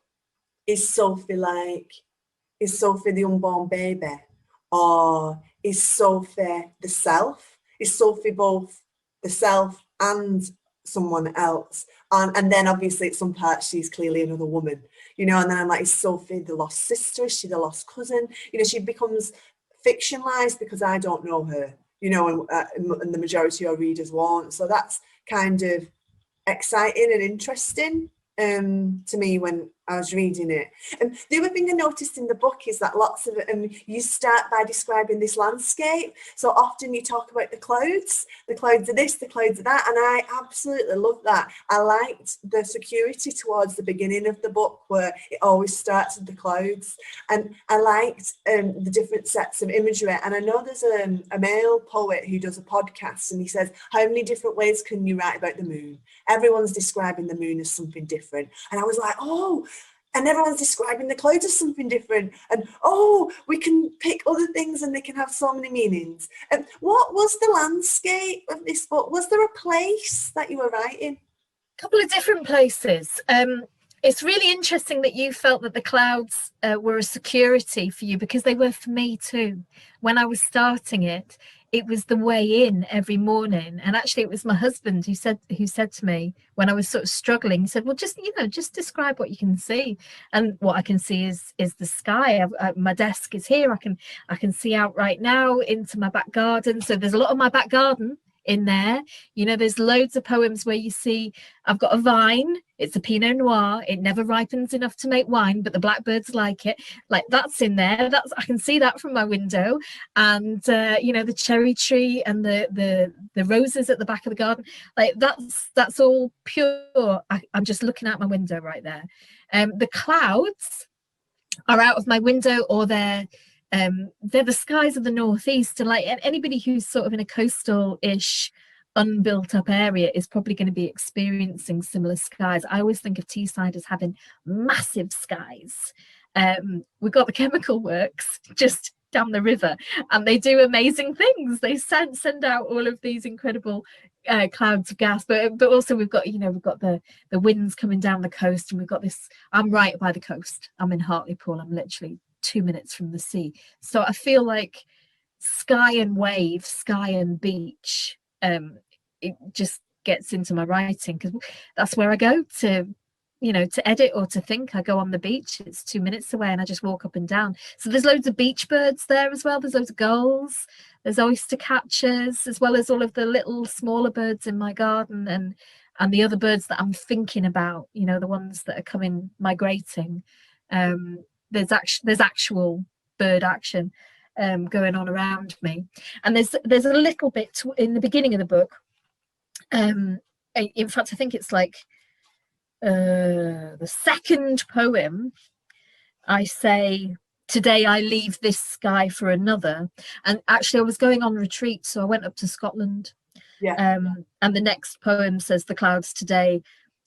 is Sophie the unborn baby? Or is Sophie the self? Is Sophie both the self and someone else? And then obviously at some parts she's clearly another woman, you know, and then I'm like, is Sophie the lost sister? Is she the lost cousin? You know, she becomes fictionalized because I don't know her, you know, and the majority of readers won't. So that's kind of exciting and interesting to me when I was reading it. And the other thing I noticed in the book is that lots of it, you start by describing this landscape. So often you talk about the clouds are this, the clouds are that, and I absolutely love that. I liked the security towards the beginning of the book where it always starts with the clouds, and I liked the different sets of imagery. And I know there's a male poet who does a podcast, and he says, how many different ways can you write about the moon? Everyone's describing the moon as something different. And I was like, oh, and everyone's describing the clouds as something different, and oh, we can pick other things and they can have so many meanings. And what was the landscape of this book? Was there a place that you were writing? A couple of different places. It's really interesting that you felt that the clouds were a security for you, because they were for me too. When I was starting it, it was the way in every morning. And actually it was my husband who said to me when I was sort of struggling, he said, well, just, you know, just describe what you can see. And what I can see is the sky. My desk is here. I can see out right now into my back garden. So there's a lot of my back garden in there. You know, there's loads of poems where you see I've got a vine. It's a Pinot Noir. It never ripens enough to make wine, but the blackbirds like it. Like, that's in there. I can see that from my window. And you know, the cherry tree and the roses at the back of the garden. Like, that's all pure. I'm just looking out my window right there. The clouds are out of my window, or they're the skies of the northeast. And like, anybody who's sort of in a coastal-ish unbuilt up area is probably going to be experiencing similar skies. I always think of Teesside as having massive skies. We've got the chemical works just down the river, and they do amazing things. They send out all of these incredible clouds of gas, but also we've got, you know, we've got the winds coming down the coast, and we've got this. I'm right by the coast. I'm in Hartlepool. I'm literally 2 minutes from the sea. So I feel like sky and wave, sky and beach, it just gets into my writing, because that's where I go to, you know, to edit or to think. I go on the beach. It's 2 minutes away, and I just walk up and down. So there's loads of beach birds there as well. There's loads of gulls, there's oyster catchers, as well as all of the little smaller birds in my garden, and the other birds that I'm thinking about, you know, the ones that are coming migrating. There's actual bird action going on around me. And there's a little bit in the beginning of the book. In fact, I think it's like the second poem. I say, today I leave this sky for another. And actually I was going on retreat, so I went up to Scotland. And the next poem says, the clouds today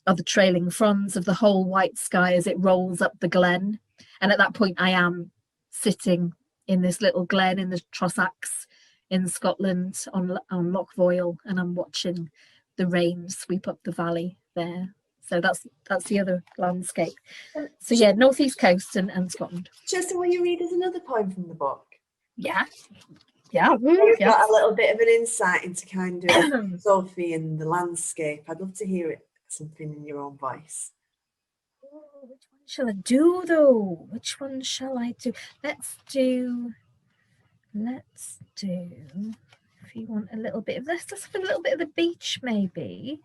are the trailing fronds of the whole white sky as it rolls up the glen. And at that point I am sitting in this little glen in the Trossachs in Scotland on Loch Foyle, and I'm watching the rain sweep up the valley there. So that's the other landscape. So yeah, northeast coast and Scotland. Kirsten, will you read us another poem from the book? Yeah. Got a little bit of an insight into kind of Sophie and the landscape. I'd love to hear it, something in your own voice. Which one shall I do though? Which one shall I do? Let's do, if you want a little bit of this, let's have a little bit of the beach maybe.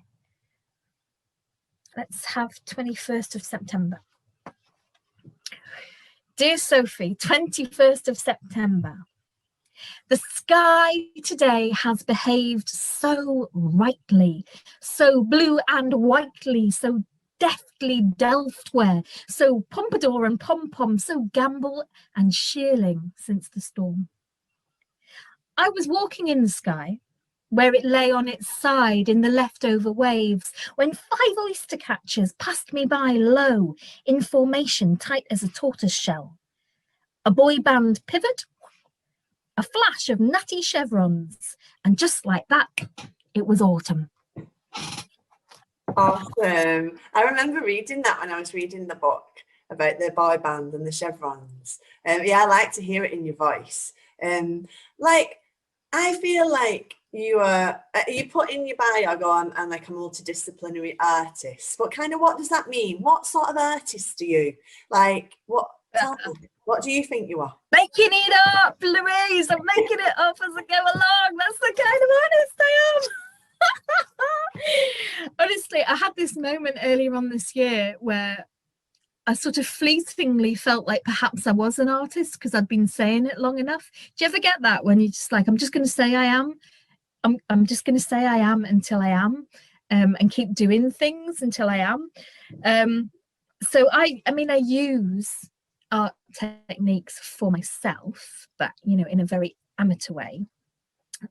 Let's have 21st of September. Dear Sophie, 21st of September. The sky today has behaved so rightly, so blue and whitely, so deftly Delftware, so pompadour and pom-pom, so gambol and shearling since the storm. I was walking in the sky, where it lay on its side in the leftover waves, when 5 oyster catchers passed me by low, in formation tight as a tortoise shell. A boy band pivot, a flash of nutty chevrons, and just like that, it was autumn. Awesome. I remember reading that when I was reading the book about the boy band and the chevrons. Yeah, I like to hear it in your voice. Like, I feel like you put in your bio, go on, and like a multidisciplinary artist. But kind of, what does that mean? What sort of artist are you? Like, what do you think you are? Making it up, Louise. I'm making it up as I go along. That's the kind of artist I am. Honestly, I had this moment earlier on this year where I sort of fleetingly felt like perhaps I was an artist because I'd been saying it long enough. Do you ever get that when you're just like, I'm just going to say I am? I'm just going to say I am until I am, and keep doing things until I am. So I mean, I use art techniques for myself, but, you know, in a very amateur way.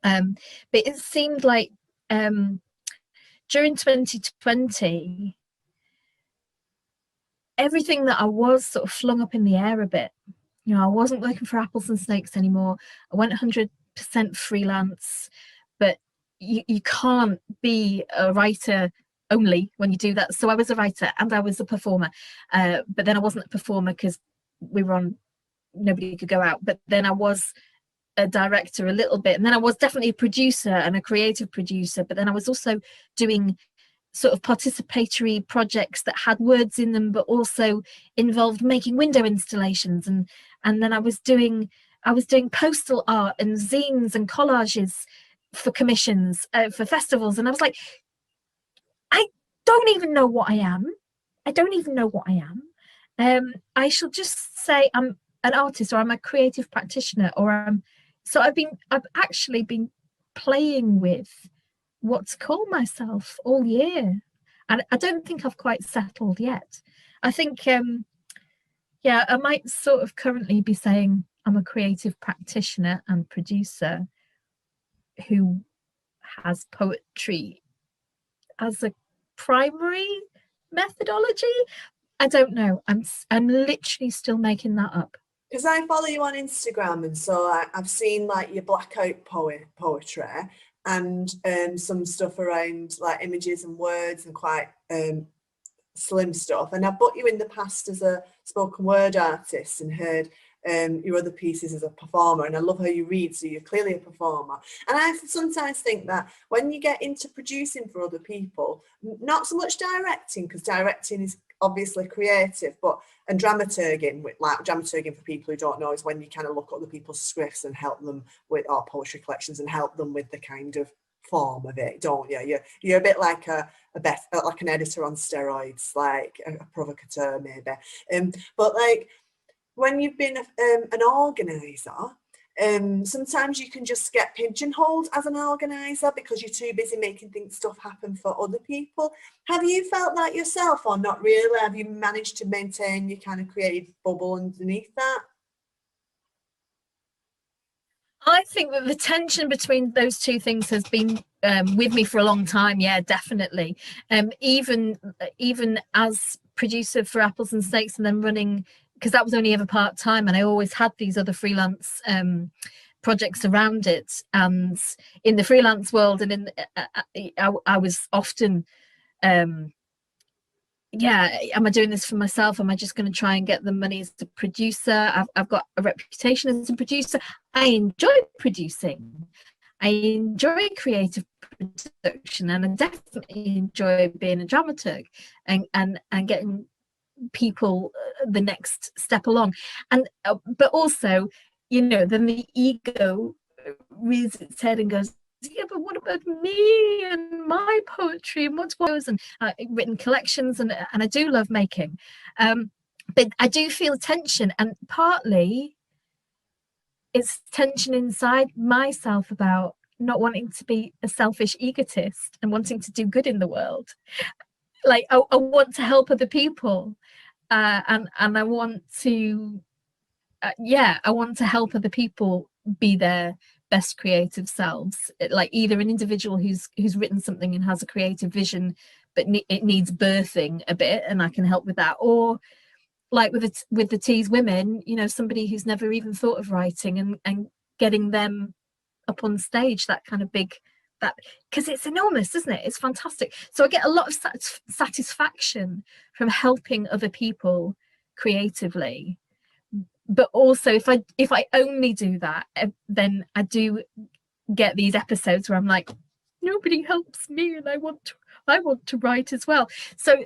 But it seemed like during 2020, everything that I was sort of flung up in the air a bit. You know, I wasn't working for Apples and Snakes anymore. I went 100% freelance, but you can't be a writer only when you do that. So I was a writer and I was a performer, but then I wasn't a performer because we were on, nobody could go out. But then I was a director a little bit, and then I was definitely a producer and a creative producer, but then I was also doing sort of participatory projects that had words in them but also involved making window installations, and then I was doing postal art and zines and collages for commissions for festivals, and I was like, I don't even know what I am. I shall just say I'm an artist, or I'm a creative practitioner, or I've actually been playing with what to call myself all year, and I don't think I've quite settled yet. I think I might sort of currently be saying I'm a creative practitioner and producer who has poetry as a primary methodology. I don't know. I'm literally still making that up. Because I follow you on Instagram, and so I've seen like your blackout poetry and some stuff around like images and words and quite slim stuff. And I've put you in the past as a spoken word artist and heard your other pieces as a performer, and I love how you read, so you're clearly a performer. And I sometimes think that when you get into producing for other people, not so much directing, because directing is obviously creative, and dramaturging, like dramaturging for people who don't know, is when you kind of look at other people's scripts and help them with our poetry collections and help them with the kind of form of it, don't you? You're a bit like like an editor on steroids, like a provocateur maybe. But like when you've been an organizer, sometimes you can just get pigeonholed as an organizer because you're too busy making stuff happen for other people. Have you felt that yourself, or not really? Have you managed to maintain your kind of creative bubble underneath that? I think that the tension between those two things has been with me for a long time. Yeah, definitely. Even as producer for Apples and Snakes, and then running, because that was only ever part-time, and I always had these other freelance projects around it. And in the freelance world, and I was often am I doing this for myself? Am I just going to try and get the money as a producer? I've got a reputation as a producer. I enjoy producing. I enjoy creative production, and I definitely enjoy being a dramaturg and getting people the next step along. And but also, then the ego rears its head and goes, yeah, but what about me and my poetry and what's goes, and written collections, and I do love making, but I do feel tension, and partly it's tension inside myself about not wanting to be a selfish egotist and wanting to do good in the world. Like I want to help other people, and I want to I want to help other people be their best creative selves. Like either an individual who's written something and has a creative vision, but it needs birthing a bit, and I can help with that. Or like with the Tease Women, somebody who's never even thought of writing, and getting them up on stage, that kind of big, that, because it's enormous, isn't it? It's fantastic. So I get a lot of satisfaction from helping other people creatively. But also if I only do that, then I do get these episodes where I'm like, nobody helps me, and I want to write as well. So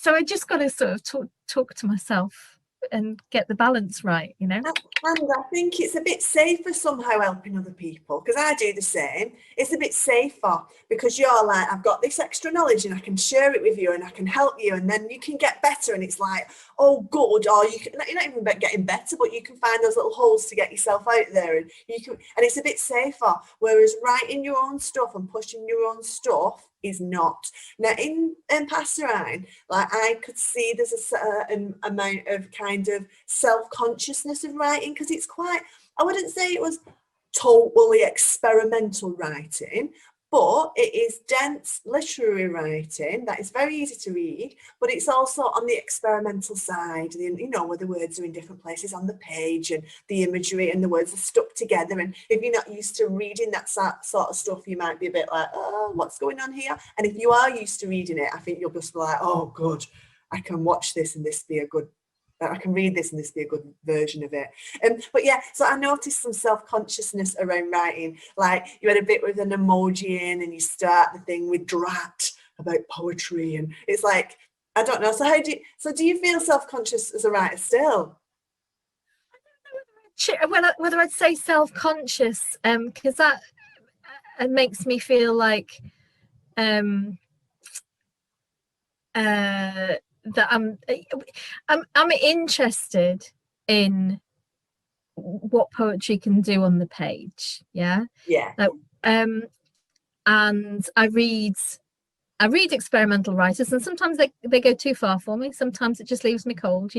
I just got to sort of talk to myself and get the balance right, And I think it's a bit safer somehow helping other people, because I do the same. It's a bit safer because you're like, I've got this extra knowledge and I can share it with you and I can help you, and then you can get better, and it's like, oh good, or you're not even getting better, but you can find those little holes to get yourself out there, and it's a bit safer. Whereas writing your own stuff and pushing your own stuff is not. Now in Passerine, like I could see there's a certain amount of kind of self-consciousness of writing, because it's quite, I wouldn't say it was totally experimental writing, but it is dense literary writing that is very easy to read, but it's also on the experimental side, where the words are in different places on the page, and the imagery and the words are stuck together. And if you're not used to reading that sort of stuff, you might be a bit like, oh, what's going on here? And if you are used to reading it, I think you'll just be like, oh good, I can watch this and this be a good I can read this and this be a good version of it. But yeah, so I noticed some self-consciousness around writing. Like you had a bit with an emoji in, and you start the thing with drat about poetry, and it's like, I don't know. So do you feel self-conscious as a writer still? Whether I'd say self-conscious, because that it makes me feel like that I'm interested in what poetry can do on the page. Yeah. And I read experimental writers, and sometimes they go too far for me. Sometimes it just leaves me cold,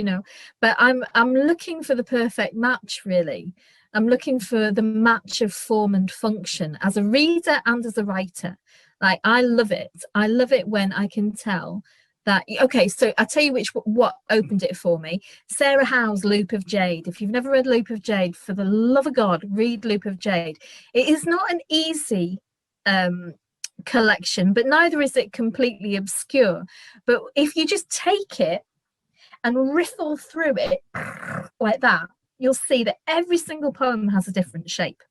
but I'm looking for the perfect match, really. I'm looking for the match of form and function as a reader and as a writer. Like, I love it when I can tell that, okay, so I'll tell you what opened it for me. Sarah Howe's Loop of Jade. If you've never read Loop of Jade, for the love of God, read Loop of Jade. It is not an easy collection, but neither is it completely obscure. But if you just take it and riffle through it like that, you'll see that every single poem has a different shape.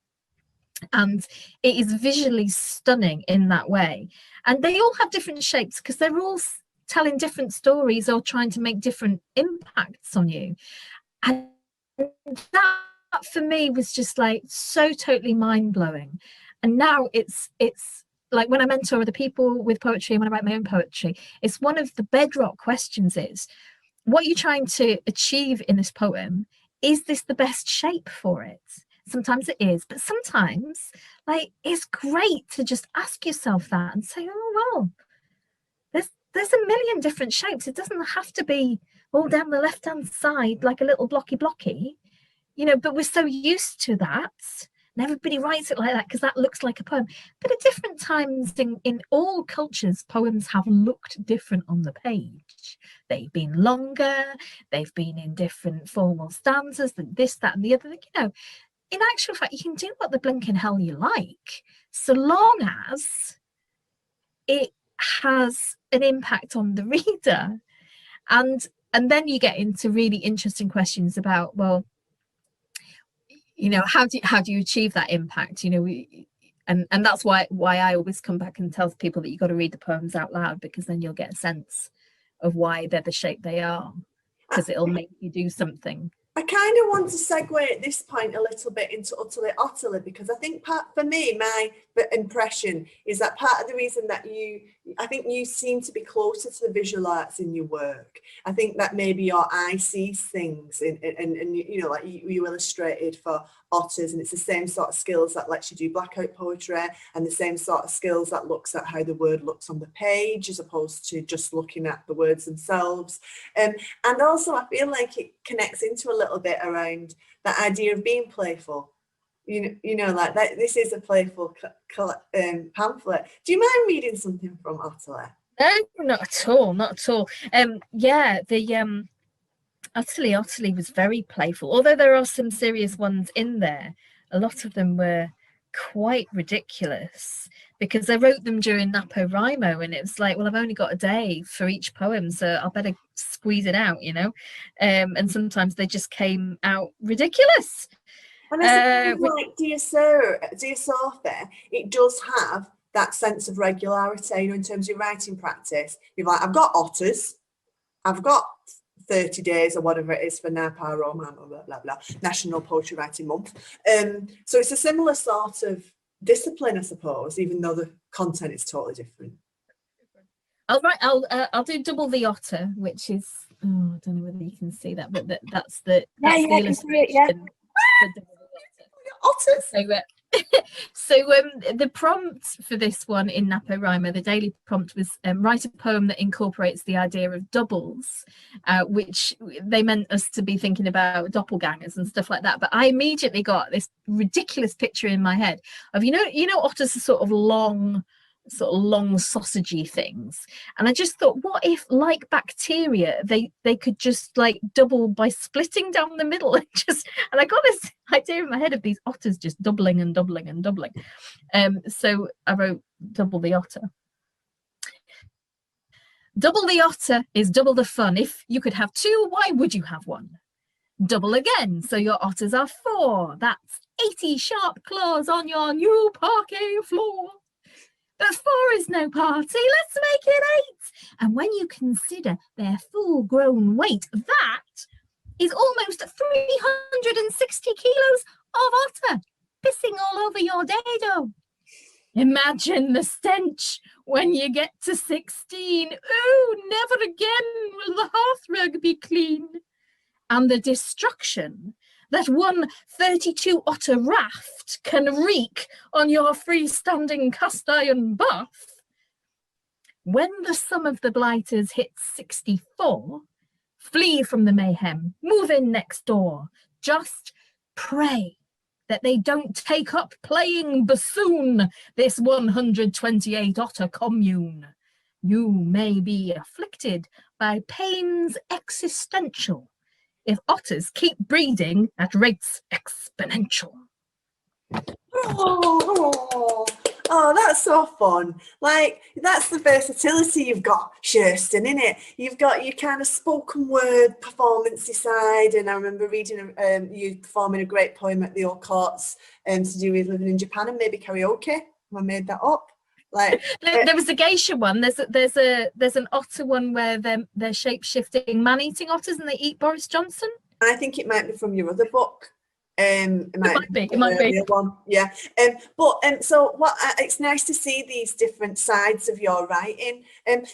And it is visually stunning in that way. And they all have different shapes because they're all telling different stories or trying to make different impacts on you. And that for me was just like so totally mind-blowing. And now it's like when I mentor other people with poetry and when I write my own poetry, it's one of the bedrock questions is, what you're trying to achieve in this poem, is this the best shape for it? Sometimes it is, but sometimes like it's great to just ask yourself that and say, oh, well, there's a million different shapes. It doesn't have to be all down the left-hand side like a little blocky, but we're so used to that. And everybody writes it like that because that looks like a poem. But at different times in all cultures, poems have looked different on the page. They've been longer, they've been in different formal stanzas, this, that, and the other. In actual fact, you can do what the blinking hell you like, so long as it has an impact on the reader. And then you get into really interesting questions about, well, how do you achieve that impact? And that's why I always come back and tell people that you've got to read the poems out loud, because then you'll get a sense of why they're the shape they are, because it'll make you do something. I kind of want to segue at this point a little bit into Utterly, because I think for me, my impression is that part of the reason that I think you seem to be closer to the visual arts in your work. I think that maybe your eye sees things and like you illustrated for otters, and it's the same sort of skills that lets you do blackout poetry, and the same sort of skills that looks at how the word looks on the page as opposed to just looking at the words themselves. And also I feel like it connects into a little bit around that idea of being playful. Like that, this is a playful pamphlet. Do you mind reading something from Utterly? No, not at all. The Utterly was very playful, although there are some serious ones in there. A lot of them were quite ridiculous because I wrote them during NaPoWriMo, and it's like, well, I've only got a day for each poem, so I'll better squeeze it out, and sometimes they just came out ridiculous. And I suppose, like Dear Sophie, it does have that sense of regularity, in terms of your writing practice. You're like, I've got otters, I've got 30 days or whatever it is for NaPoWriMo, blah, blah, blah, National Poetry Writing Month. So it's a similar sort of discipline, I suppose, even though the content is totally different. I'll do Double the Otter, which is, I don't know whether you can see that, but that's the illustration. Otters. So the prompt for this one in NaPoWriMo, the daily prompt was write a poem that incorporates the idea of doubles, which they meant us to be thinking about doppelgangers and stuff like that. But I immediately got this ridiculous picture in my head of, otters are sort of long sausagey things, and I just thought, what if, like bacteria, they could just like double by splitting down the middle, and I got this idea in my head of these otters just doubling and doubling and doubling. So I wrote Double the Otter. Double the otter is double the fun. If you could have two, why would you have one? Double again, so your otters are 4. That's 80 sharp claws on your new parquet floor. But 4 is no party, let's make it 8. And when you consider their full-grown weight, that is almost 360 kilos of otter pissing all over your dado. Imagine the stench when you get to 16. Ooh, never again will the hearthrug be clean. And the destruction that one 32 otter raft can wreak on your freestanding cast iron bath. When the sum of the blighters hits 64, flee from the mayhem, move in next door. Just pray that they don't take up playing bassoon, this 128 otter commune. You may be afflicted by pains existential if otters keep breeding at rates exponential. Oh, that's so fun. Like, that's the versatility you've got, Kirsten, isn't it? You've got your kind of spoken word performance side, and I remember reading you performing a great poem at the Old Courts to do with living in Japan and maybe karaoke. Have I made that up? Like there was a geisha one. There's an otter one where they're shape-shifting man-eating otters and they eat Boris Johnson. I think it might be from your other book. It might be. One. Yeah. So it's nice to see these different sides of your writing.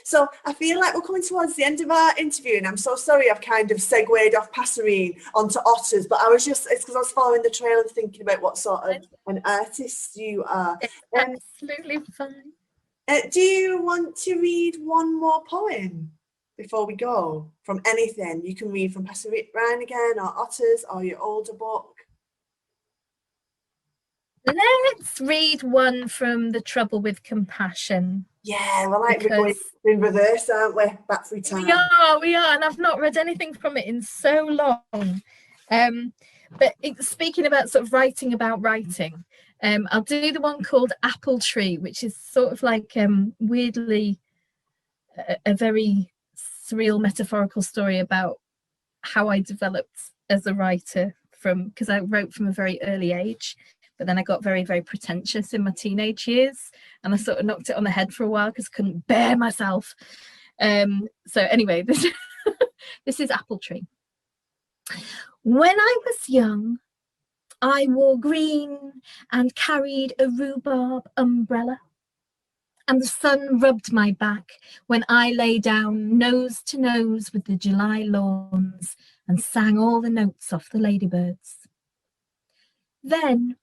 So I feel like we're coming towards the end of our interview, and I'm so sorry I've kind of segued off Passerine onto otters, but it's because I was following the trail and thinking about what sort of an artist you are. It's absolutely fine. Do you want to read one more poem before we go? From anything. You can read from Passerine again, or Otters, or your older book. Let's read one from The Trouble with Compassion. Yeah, we're going in reverse, aren't we? Back through time. We are, and I've not read anything from it in so long. But speaking about sort of writing about writing, I'll do the one called Apple Tree, which is sort of like weirdly a very surreal metaphorical story about how I developed as a writer because I wrote from a very early age. But then I got very, very pretentious in my teenage years, and I sort of knocked it on the head for a while because I couldn't bear myself. So anyway, this is Apple Tree. When I was young, I wore green and carried a rhubarb umbrella, and the sun rubbed my back when I lay down nose to nose with the July lawns and sang all the notes off the ladybirds. Then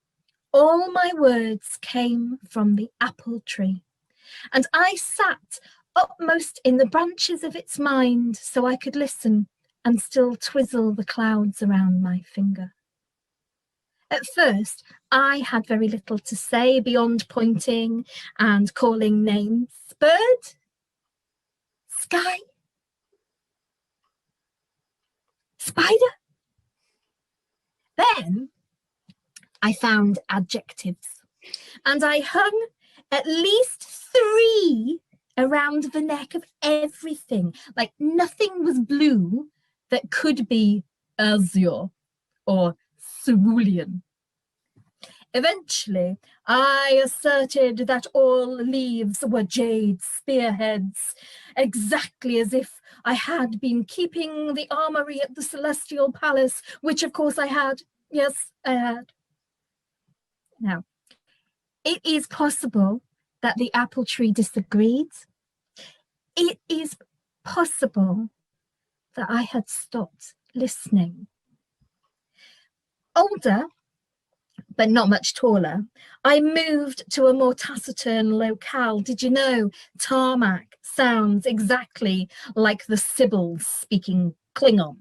all my words came from the apple tree, and I sat upmost in the branches of its mind so I could listen and still twizzle the clouds around my finger. At first, I had very little to say beyond pointing and calling names. Bird, sky, spider. Then I found adjectives, and I hung at least 3 around the neck of everything, like nothing was blue that could be azure or cerulean. Eventually, I asserted that all leaves were jade spearheads, exactly as if I had been keeping the armory at the Celestial Palace, which of course I had. Yes, I had. Now, it is possible that the apple tree disagreed. It is possible that I had stopped listening. Older, but not much taller, I moved to a more taciturn locale. Did you know tarmac sounds exactly like the Sibyls speaking Klingon?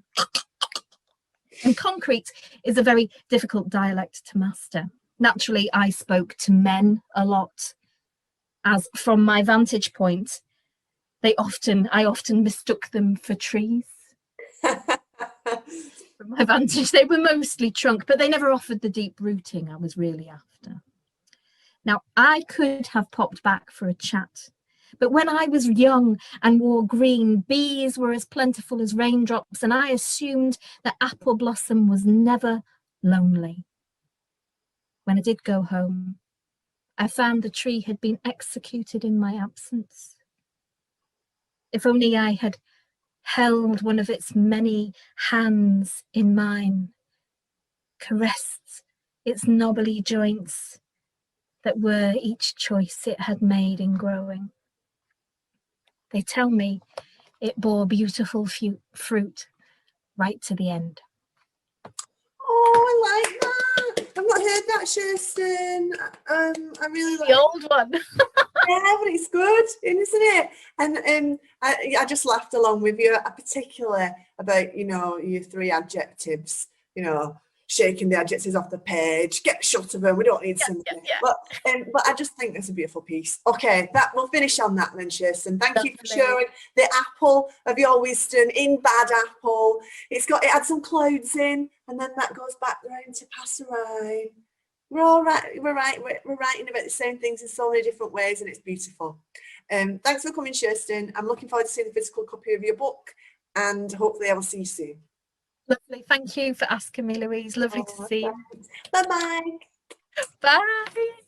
And concrete is a very difficult dialect to master. Naturally, I spoke to men a lot, as from my vantage point, I often mistook them for trees. From my vantage, they were mostly trunk, but they never offered the deep rooting I was really after. Now, I could have popped back for a chat, But when I was young and wore green, bees were as plentiful as raindrops, and I assumed that apple blossom was never lonely. When I did go home, I found the tree had been executed in my absence. If only I had held one of its many hands in mine, caressed its knobbly joints that were each choice it had made in growing. They tell me it bore beautiful fruit right to the end. Oh, I like that. I've not heard that, Kirsten. I really like The old one. Yeah, but it's good, isn't it? And I just laughed along with you, particularly about, you know, your 3 adjectives, you know, shaking the adjectives off the page, get a shot of them, we don't need something. yeah. But I just think it's a beautiful piece. Okay, we'll finish on that then, Kirsten. Thank you for Lovely. sharing the apple of your wisdom in Bad Apple. It had some clouds in, and then that goes back round to Passerine. We're all right. We're writing about the same things in so many different ways, and it's beautiful. Thanks for coming, Kirsten. I'm looking forward to seeing the physical copy of your book, and hopefully I will see you soon. Lovely. Thank you for asking me, Louise. Lovely to see you. Bye-bye. Bye.